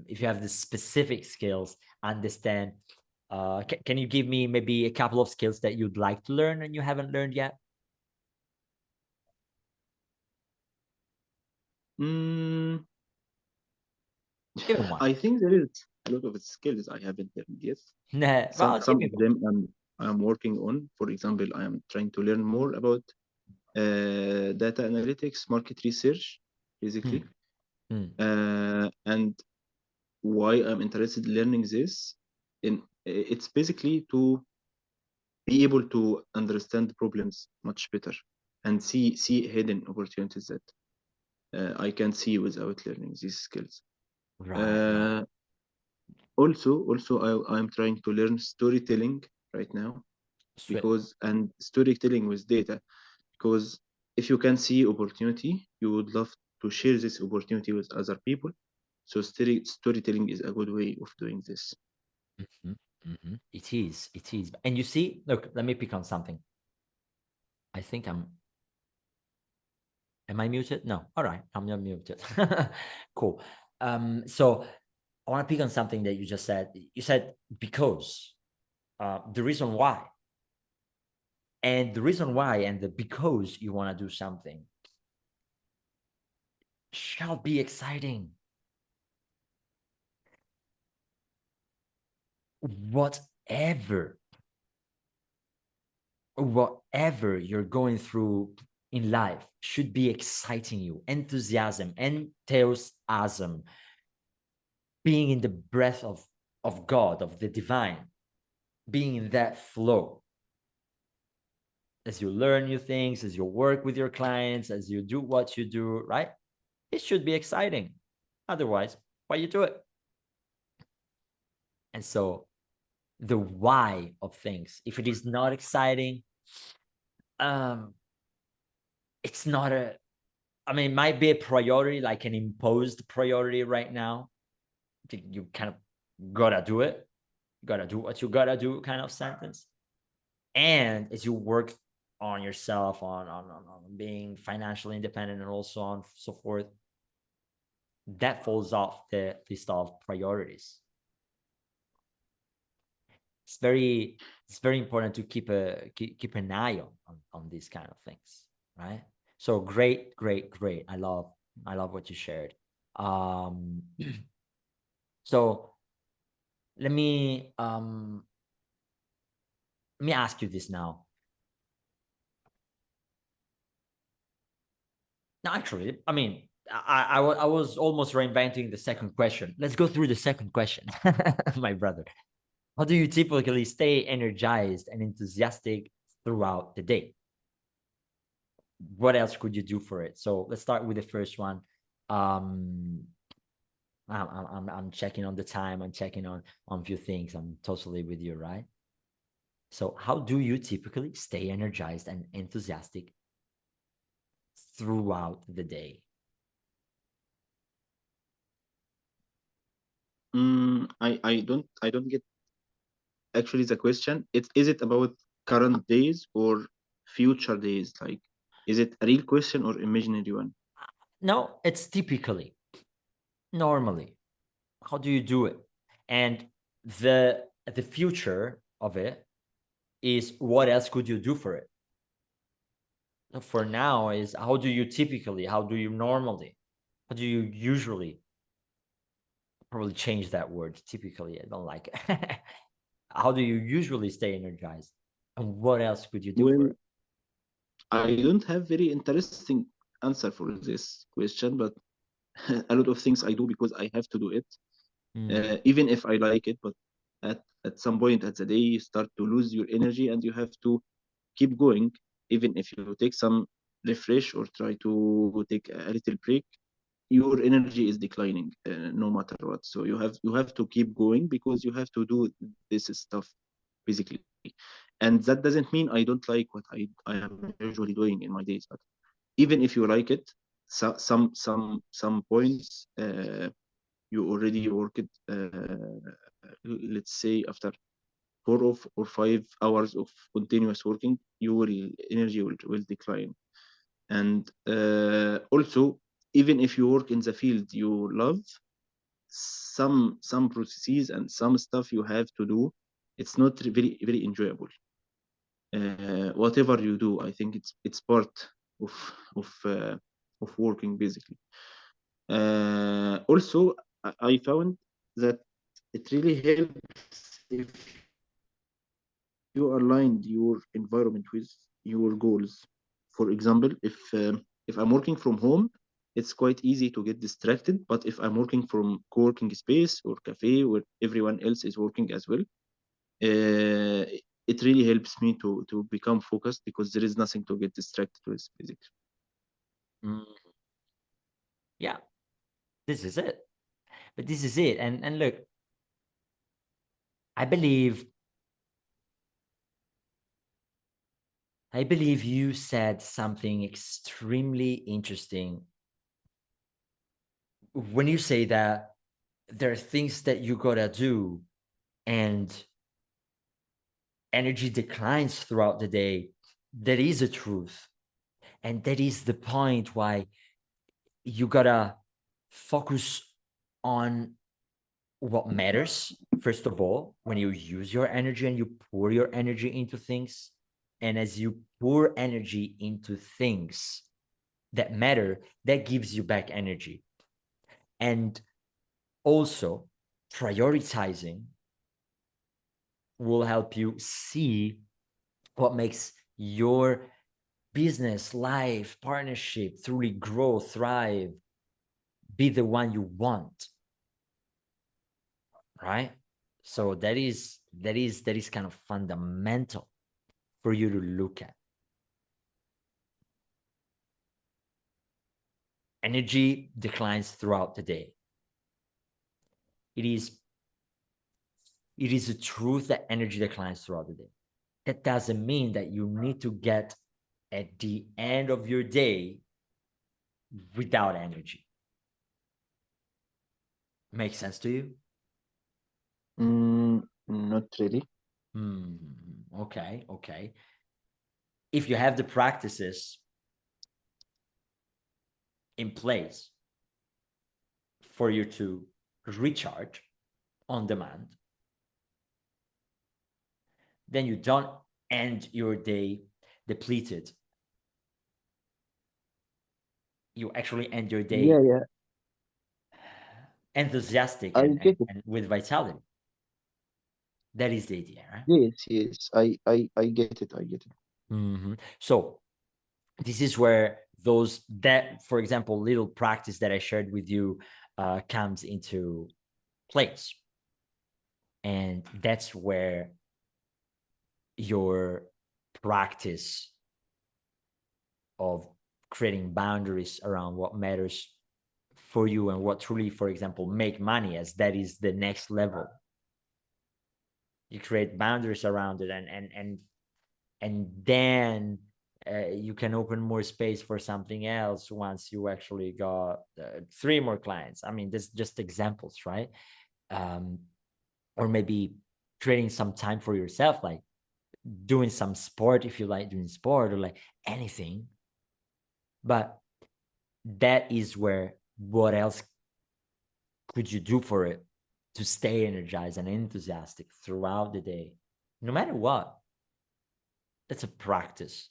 A: If you have the specific skills, understand. Can you give me maybe a couple of skills that you'd like to learn and you haven't learned yet?
C: Mm,
A: Give me one.
C: I think there is a lot of skills I haven't learned yet.
A: Nah,
C: Some
A: well, give
C: some
A: me
C: of
A: one.
C: them I'm working on. For example, I am trying to learn more about data analytics, market research, basically. And why I'm interested in learning this, it's basically to be able to understand problems much better and see hidden opportunities that I can see without learning these skills.
A: Right.
C: Uh, I'm trying to learn storytelling right now
A: Sweet.
C: because and storytelling with data, because if you can see opportunity, you would love to share this opportunity with other people. So storytelling is a good way of doing this.
A: It is. It is. And you see, look, let me pick on something. I think am I muted? No. All right. I'm not muted. Cool. So I want to pick on something that you just said. You said because the reason why. And the reason why and the because you want to do something shall be exciting. Whatever, whatever you're going through in life should be exciting you. Enthusiasm, enthusiasm, being in the breath of God, of the divine, being in that flow. As you learn new things, as you work with your clients, as you do what you do, right? It should be exciting. Otherwise, why you do it? And so the why of things, if it is not exciting, um, it's not a, I mean, it might be a priority, like an imposed priority right now. You kind of gotta do it, gotta do what you gotta do kind of sentence. And as you work on yourself, on being financially independent and also on so forth, that falls off the list of priorities. It's very important to keep an eye on these kind of things, right? So great. I love what you shared. So let me ask you this now. Now, actually, I mean, I was almost reinventing the second question. Let's go through the second question, my brother. How do you typically stay energized and enthusiastic throughout the day? What else could you do for it? So let's start with the first one. I'm checking on the time. I'm checking on a few things. I'm totally with you, right? So how do you typically stay energized and enthusiastic throughout the day?
C: I don't get actually the question. Is it about current days or future days? Like, is it a real question or imaginary one?
A: No, it's typically, normally. How do you do it? And the future of it is what else could you do for it? For now is how do you typically, how do you normally, how do you usually, probably change that word, typically, I don't like it. How do you usually stay energized? And what else could you do for
C: Well,
A: it?
C: I don't have very interesting answer for this question, but a lot of things I do because I have to do it, even if I like it. But at some point at the day, you start to lose your energy, and you have to keep going, even if you take some refresh or try to take a little break. Your energy is declining, no matter what. So you have to keep going because you have to do this stuff basically. And that doesn't mean I don't like what I am usually doing in my days, but even if you like it, some points you already worked, let's say after 4 or 5 hours of continuous working, your energy will decline. And also, even if you work in the field you love, some processes and some stuff you have to do, it's not very enjoyable. Whatever you do, I think it's part of of uh, of working basically. Also, I found that it really helps if you aligned your environment with your goals. For example, if I'm working from home, it's quite easy to get distracted. But if I'm working from co-working space or cafe where everyone else is working as well, uh, it really helps me to become focused because there is nothing to get distracted with, basically.
A: Mm, yeah, this is it. But this is it. And look, I believe you said something extremely interesting when you say that there are things that you gotta do and energy declines throughout the day. That is a truth. And that is the point why you gotta focus on what matters, first of all, when you use your energy and you pour your energy into things. And as you pour energy into things that matter, that gives you back energy. And also, prioritizing will help you see what makes your business, life, partnership truly grow, thrive, be the one you want, right? So that is kind of fundamental for you to look at. Energy declines throughout the day. It is a truth that energy declines throughout the day. That doesn't mean that you need to get at the end of your day without energy. Makes sense to you?
C: Not really.
A: Okay. If you have the practices in place for you to recharge on demand, then you don't end your day depleted. You actually end your day enthusiastic
C: I get it.
A: and with vitality. That is the idea, right?
C: Yes, I get it.
A: So this is where that, for example, little practice that I shared with you comes into place. And that's where your practice of creating boundaries around what matters for you and what truly, for example, make money, as that is the next level. You create boundaries around it, and then you can open more space for something else once you actually got 3 more clients. I mean, that's just examples, right? Or maybe creating some time for yourself, like doing some sport if you like doing sport, or like anything. But that is where, what else could you do for it to stay energized and enthusiastic throughout the day, no matter what? That's a practice.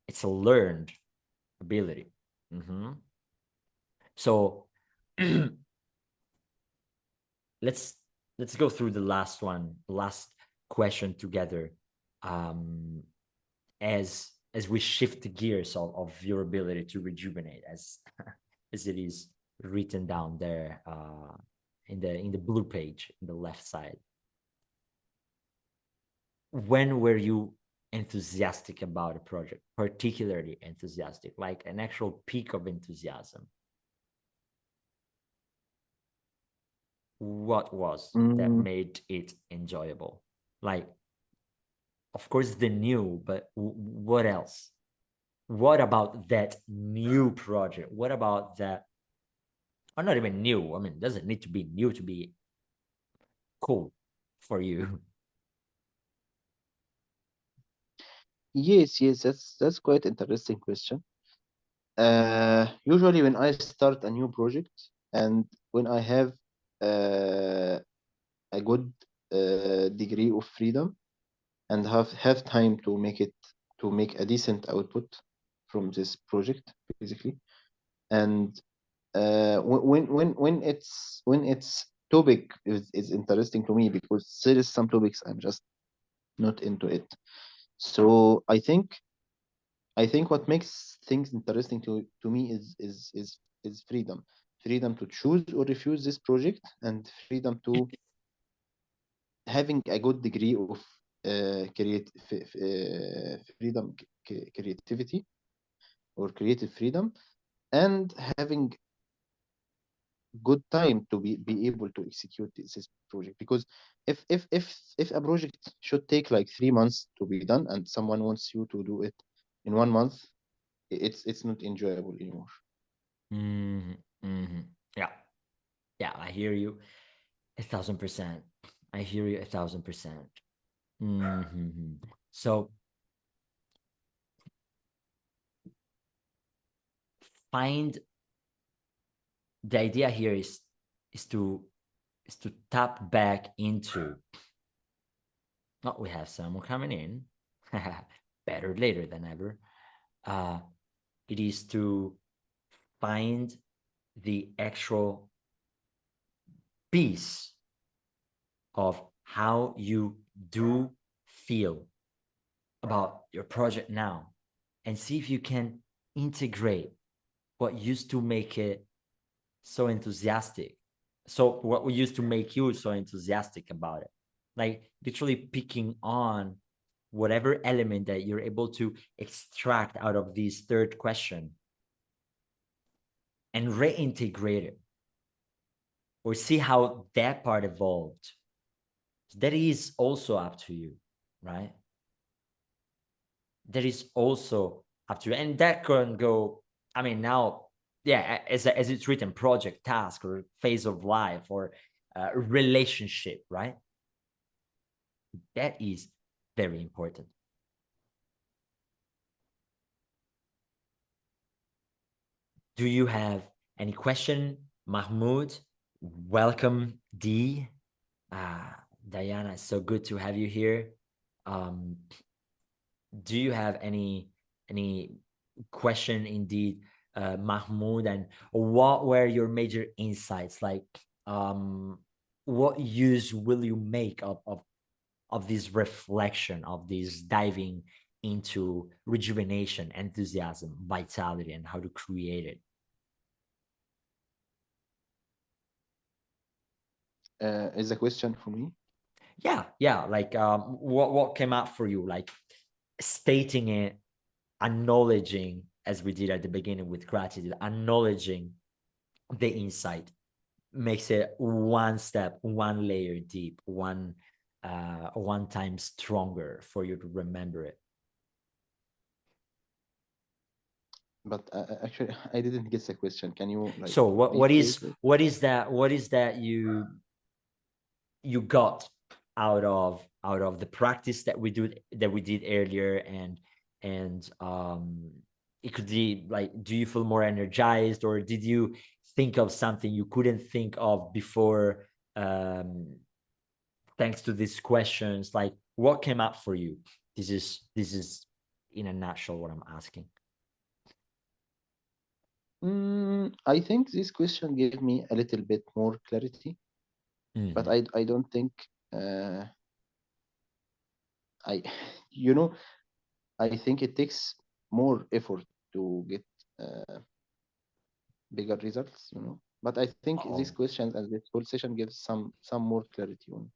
A: It's a learned ability. So let's go through the last question together, as we shift the gears of your ability to rejuvenate, as as it is written down there in the blue page in the left side. When were you enthusiastic about a project, particularly enthusiastic, like an actual peak of enthusiasm? What was that made it enjoyable? Like, of course, the new, but what else? What about that new project? What about that? Or not even new. I mean, it doesn't need to be new to be cool for you.
C: Yes, that's quite interesting question. Usually when I start a new project and when I have a good degree of freedom and have time to make a decent output from this project, basically. And when its topic is interesting to me, because there is some topics I'm just not into it. So I think what makes things interesting to me is freedom to choose or refuse this project, and freedom to having a good degree of creativity or creative freedom, and having good time to be able to execute this project. Because if a project should take like 3 months to be done and someone wants you to do it in 1 month, it's not enjoyable anymore.
A: Yeah, I hear you 1,000%. I hear you 1,000%. So find the idea here is to tap back into. Oh, we have someone coming in. Better later than ever. It is to find the actual piece of how you do feel about your project now, and see if you can integrate what used to make it so enthusiastic. So what used to make you so enthusiastic about it, like literally picking on whatever element that you're able to extract out of this third question and reintegrate it, or see how that part evolved. That is also up to you, right? That is also up to you. And that can go, I mean, now, yeah, as it's written, project, task, or phase of life, or relationship, right? That is very important. Do you have any question, Mahmoud? Welcome, D. Diana, it's so good to have you here. Do you have any question, indeed, Mahmoud? And what were your major insights? Like, what use will you make of this reflection, of this diving into rejuvenation, enthusiasm, vitality, and how to create it?
C: Is the question for me?
A: Yeah. Like, what came up for you? Like stating it, acknowledging, as we did at the beginning with gratitude, acknowledging the insight makes it one step, one layer deep, one time stronger for you to remember it.
C: But actually, I didn't get the question. Can you like
A: So what
C: rephrase it?
A: what is that you got out of the practice that we did earlier, and it could be like, do you feel more energized, or did you think of something you couldn't think of before, thanks to these questions? Like, what came up for you? This is in a nutshell what I'm asking.
C: I think this question gave me a little bit more clarity, but I don't think I you know, I think it takes more effort to get bigger results, you know. But I think these questions and this whole session gives some more clarity on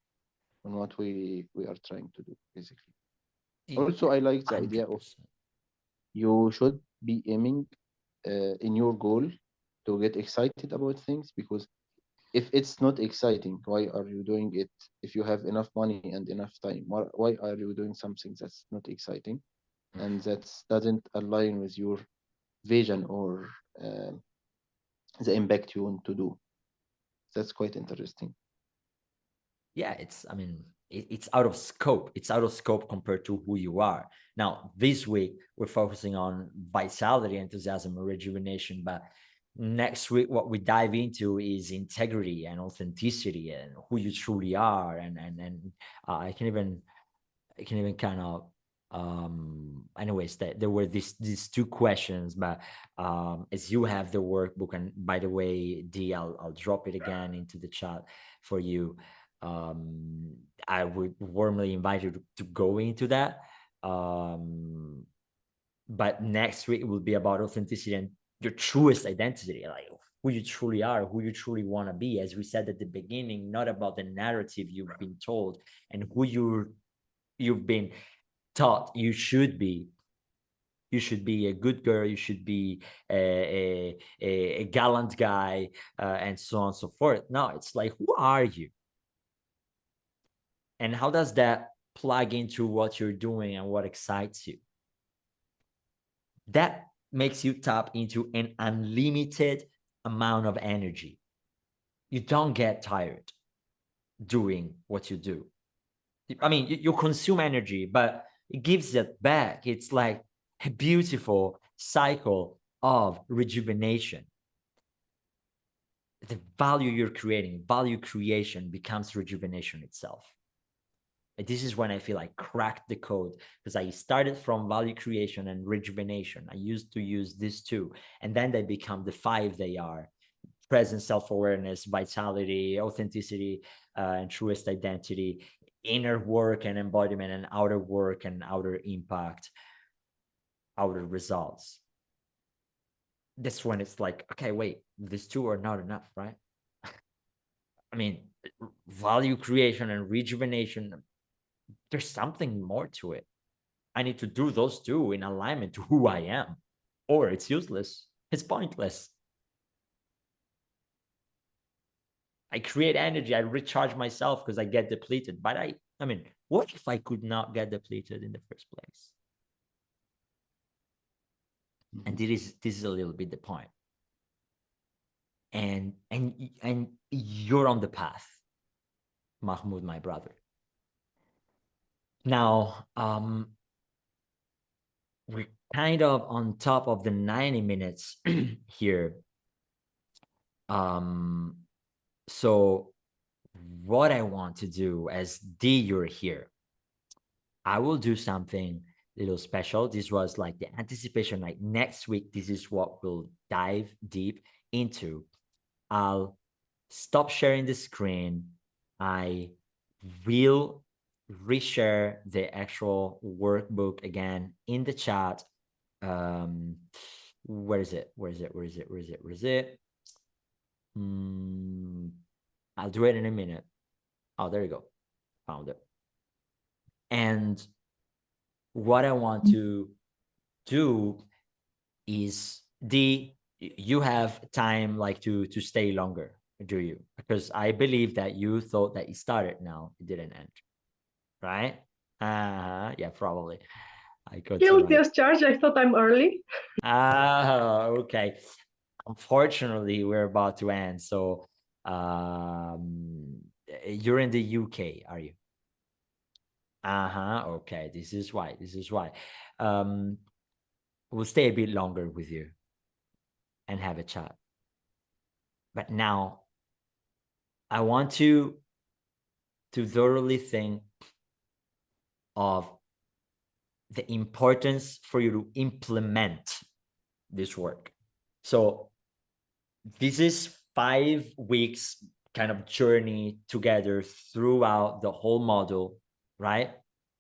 C: what we are trying to do, basically. Also, I like the idea of
A: 100%.
C: you should be aiming in your goal to get excited about things, because if it's not exciting, why are you doing it? If you have enough money and enough time, why are you doing something that's not exciting and that doesn't align with your vision or the impact you want to do? That's quite interesting.
A: Yeah, it's out of scope. It's out of scope compared to who you are. Now, this week we're focusing on vitality, enthusiasm, and rejuvenation, but next week what we dive into is integrity and authenticity and who you truly are. And I can even kind of, anyways, that there were these two questions, but as you have the workbook, and by the way, D, I'll drop it again into the chat for you. I would warmly invite you to go into that. But next week will be about authenticity and your truest identity, like who you truly are, who you truly want to be. As we said at the beginning, not about the narrative you've been told and who you've been taught you should be. You should be a good girl, you should be a gallant guy, and so on and so forth. No, it's like, who are you, and how does that plug into what you're doing and what excites you? That makes you tap into an unlimited amount of energy. You don't get tired doing what you do. I mean, you consume energy, but it gives it back. It's like a beautiful cycle of rejuvenation. The value you're creating, value creation, becomes rejuvenation itself. And this is when I feel I cracked the code, because I started from value creation and rejuvenation. I used to use these two, and then they become the five they are: present self-awareness, vitality, authenticity, and truest identity, inner work and embodiment, and outer work and outer impact, outer results. This one, it's like, okay, wait, these two are not enough, right? I mean, value creation and rejuvenation, there's something more to it. I need to do those two in alignment to who I am, or it's useless. It's pointless. I create energy, I recharge myself because I get depleted. But I mean, what if I could not get depleted in the first place? And this is a little bit the point. And you're on the path, Mahmoud, my brother. Now, we're kind of on top of the 90 minutes here. So what I want to do, as D, you're here, I will do something a little special. This was like the anticipation, like next week, this is what we'll dive deep into. I'll stop sharing the screen. I will reshare the actual workbook again in the chat. Where is it? Where is it? Where is it? Where is it? Where is it? I'll do it in a minute. Oh, there you go. Found it. And what I want to do is you have time like to stay longer, do you? Because I believe that you thought that it started now, it didn't end, right? Yeah, probably. I got
D: Still
A: you right.
D: discharge. I thought I'm early.
A: Okay. Unfortunately, we're about to end. So you're in the UK, are you? Okay, this is why. We'll stay a bit longer with you and have a chat. But now I want to thoroughly think of the importance for you to implement this work. So this is 5 weeks kind of journey together throughout the whole module, right?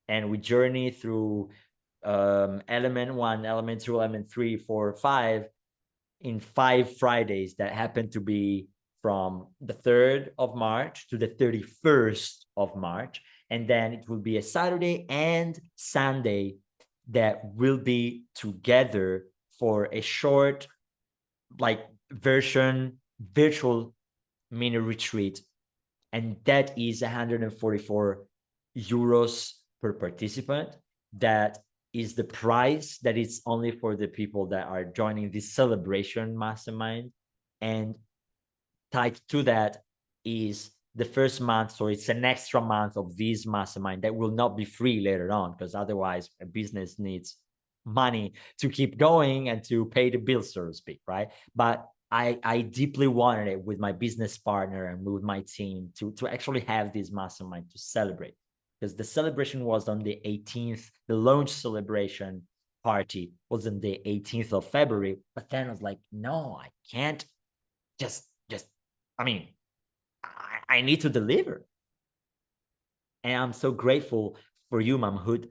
A: And we journey through element 1, element 2, element 3, 4, 5 in 5 Fridays that happen to be from the 3rd of March to the 31st of March. And then it will be a Saturday and Sunday that will be together for a short, like, version virtual mini retreat. And that is 144 euros per participant. That is the price that is only for the people that are joining this celebration mastermind. And tied to that is the first month, so it's an extra month of this mastermind that will not be free later on, because otherwise a business needs money to keep going and to pay the bills, so to speak, right? But I deeply wanted it with my business partner and with my team to actually have this mastermind to celebrate, because the celebration was on the 18th. The launch celebration party was on the 18th of February. But then I was like, no, I can't just I mean, I need to deliver. And I'm so grateful for you, Mahmoud.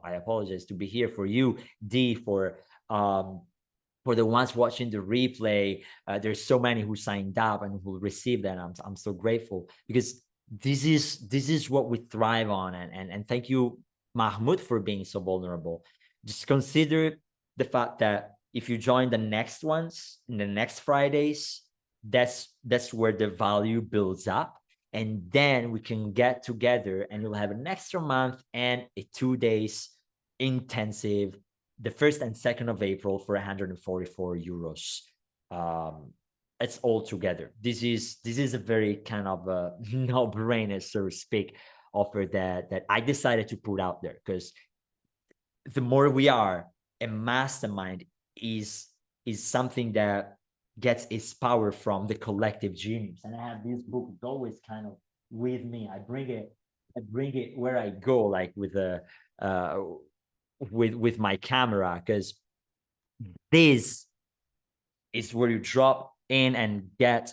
A: I apologize to be here, for you, D, for the ones watching the replay. There's so many who signed up and who received that. I'm so grateful, because this is what we thrive on. And thank you, Mahmoud, for being so vulnerable. Just consider the fact that if you join the next ones in the next Fridays, that's where the value builds up. And then we can get together and you'll have an extra month and a 2 days intensive, the 1st and 2nd of April, for 144 euros. It's all together. This is a very kind of a no-brainer, so to speak, offer that I decided to put out there, because the more we are, a mastermind is something that gets its power from the collective genius. And I have this book always kind of with me. I bring it where I go, like with a with my camera, because this is where you drop in and get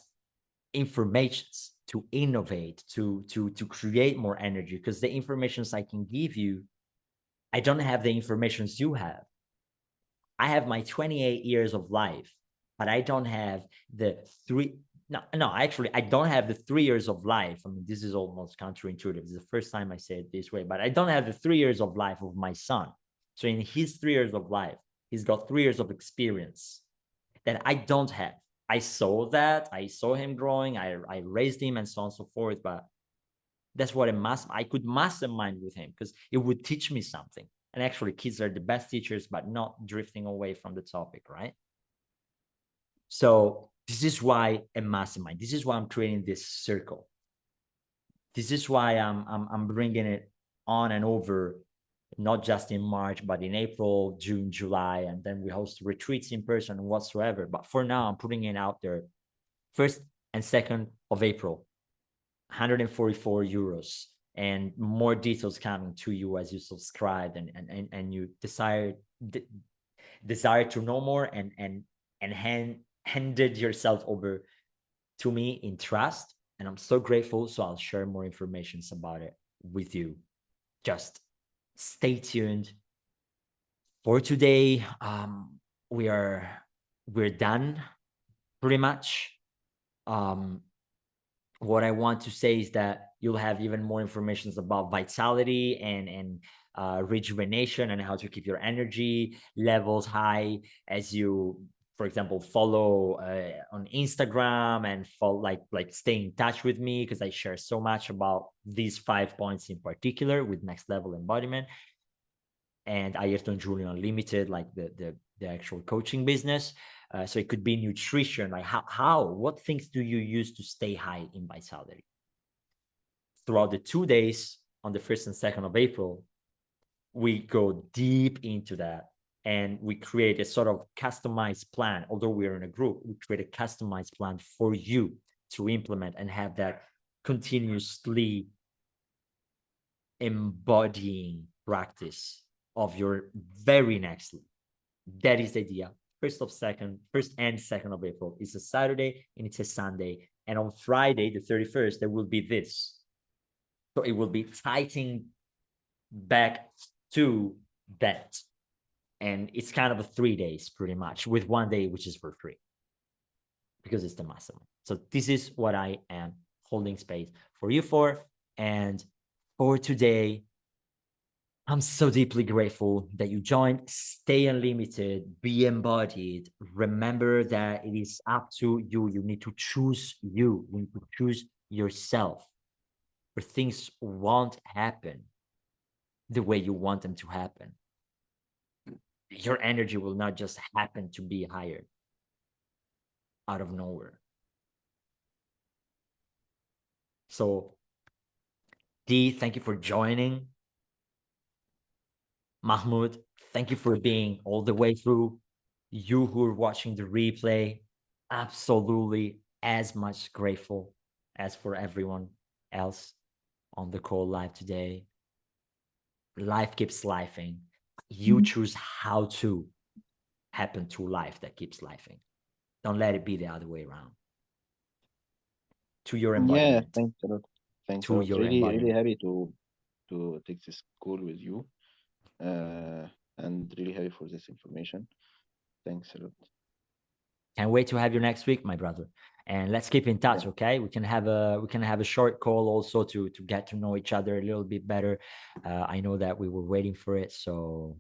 A: informations to innovate, to create more energy. Because the informations I can give you, I don't have the informations you have. I have my 28 years of life, but I don't have the actually, I don't have the 3 years of life. I mean, this is almost counterintuitive. This is the first time I say it this way, but I don't have the 3 years of life of my son. So in his 3 years of life, he's got 3 years of experience that I don't have. I saw him growing, I raised him, and so on and so forth. But that's what I could mastermind with him, because it would teach me something. And actually, kids are the best teachers, but not drifting away from the topic, right? So this is why a mastermind. This is why I'm creating this circle. This is why I'm bringing it on and over, not just in March, but in April, June, July, and then we host retreats in person whatsoever. But for now, I'm putting it out there. 1st and 2nd of April, 144 euros, and more details coming to you as you subscribe and you desire to know more and handed yourself over to me in trust. And I'm so grateful. So I'll share more information about it with you. Just stay tuned. For today, we're done pretty much. What I want to say is that you'll have even more information about vitality and rejuvenation and how to keep your energy levels high as you, for example, follow on Instagram and follow, like stay in touch with me, because I share so much about these 5 points in particular with next level embodiment and Ayrton Julio Unlimited, like the actual coaching business. So it could be nutrition, like what things do you use to stay high in vitality? Throughout the 2 days on the 1st and 2nd of April, we go deep into that and we create a sort of customized plan. Although we're in a group, we create a customized plan for you to implement and have that continuously embodying practice of your very next level. That is the idea. First and 2nd of April. It's a Saturday and it's a Sunday. And on Friday, the 31st, there will be this. So it will be tightening back to that. And it's kind of a 3 days pretty much, with 1 day, which is for free, because it's the mastermind. So this is what I am holding space for you for. And for today, I'm so deeply grateful that you joined. Stay unlimited, be embodied. Remember that it is up to you. You need to choose you. You need to choose yourself, or things won't happen the way you want them to happen. Your energy will not just happen to be higher out of nowhere. So, Dee, thank you for joining. Mahmoud, thank you for being all the way through. You who are watching the replay, absolutely as much grateful as for everyone else on the call live today. Life keeps lifing. You choose how to happen through life that keeps lifing. Don't let it be the other way around. To your embodiment.
C: Yeah, thanks a lot. Thanks a
A: To
C: lot.
A: your
C: Really,
A: embodiment.
C: really happy to take this call with you. And really happy for this information. Thanks a lot.
A: Can't wait to have you next week, my brother. And let's keep in touch,
C: Yeah.
A: okay? We can have a short call also to get to know each other a little bit better. I know that we were waiting for it, so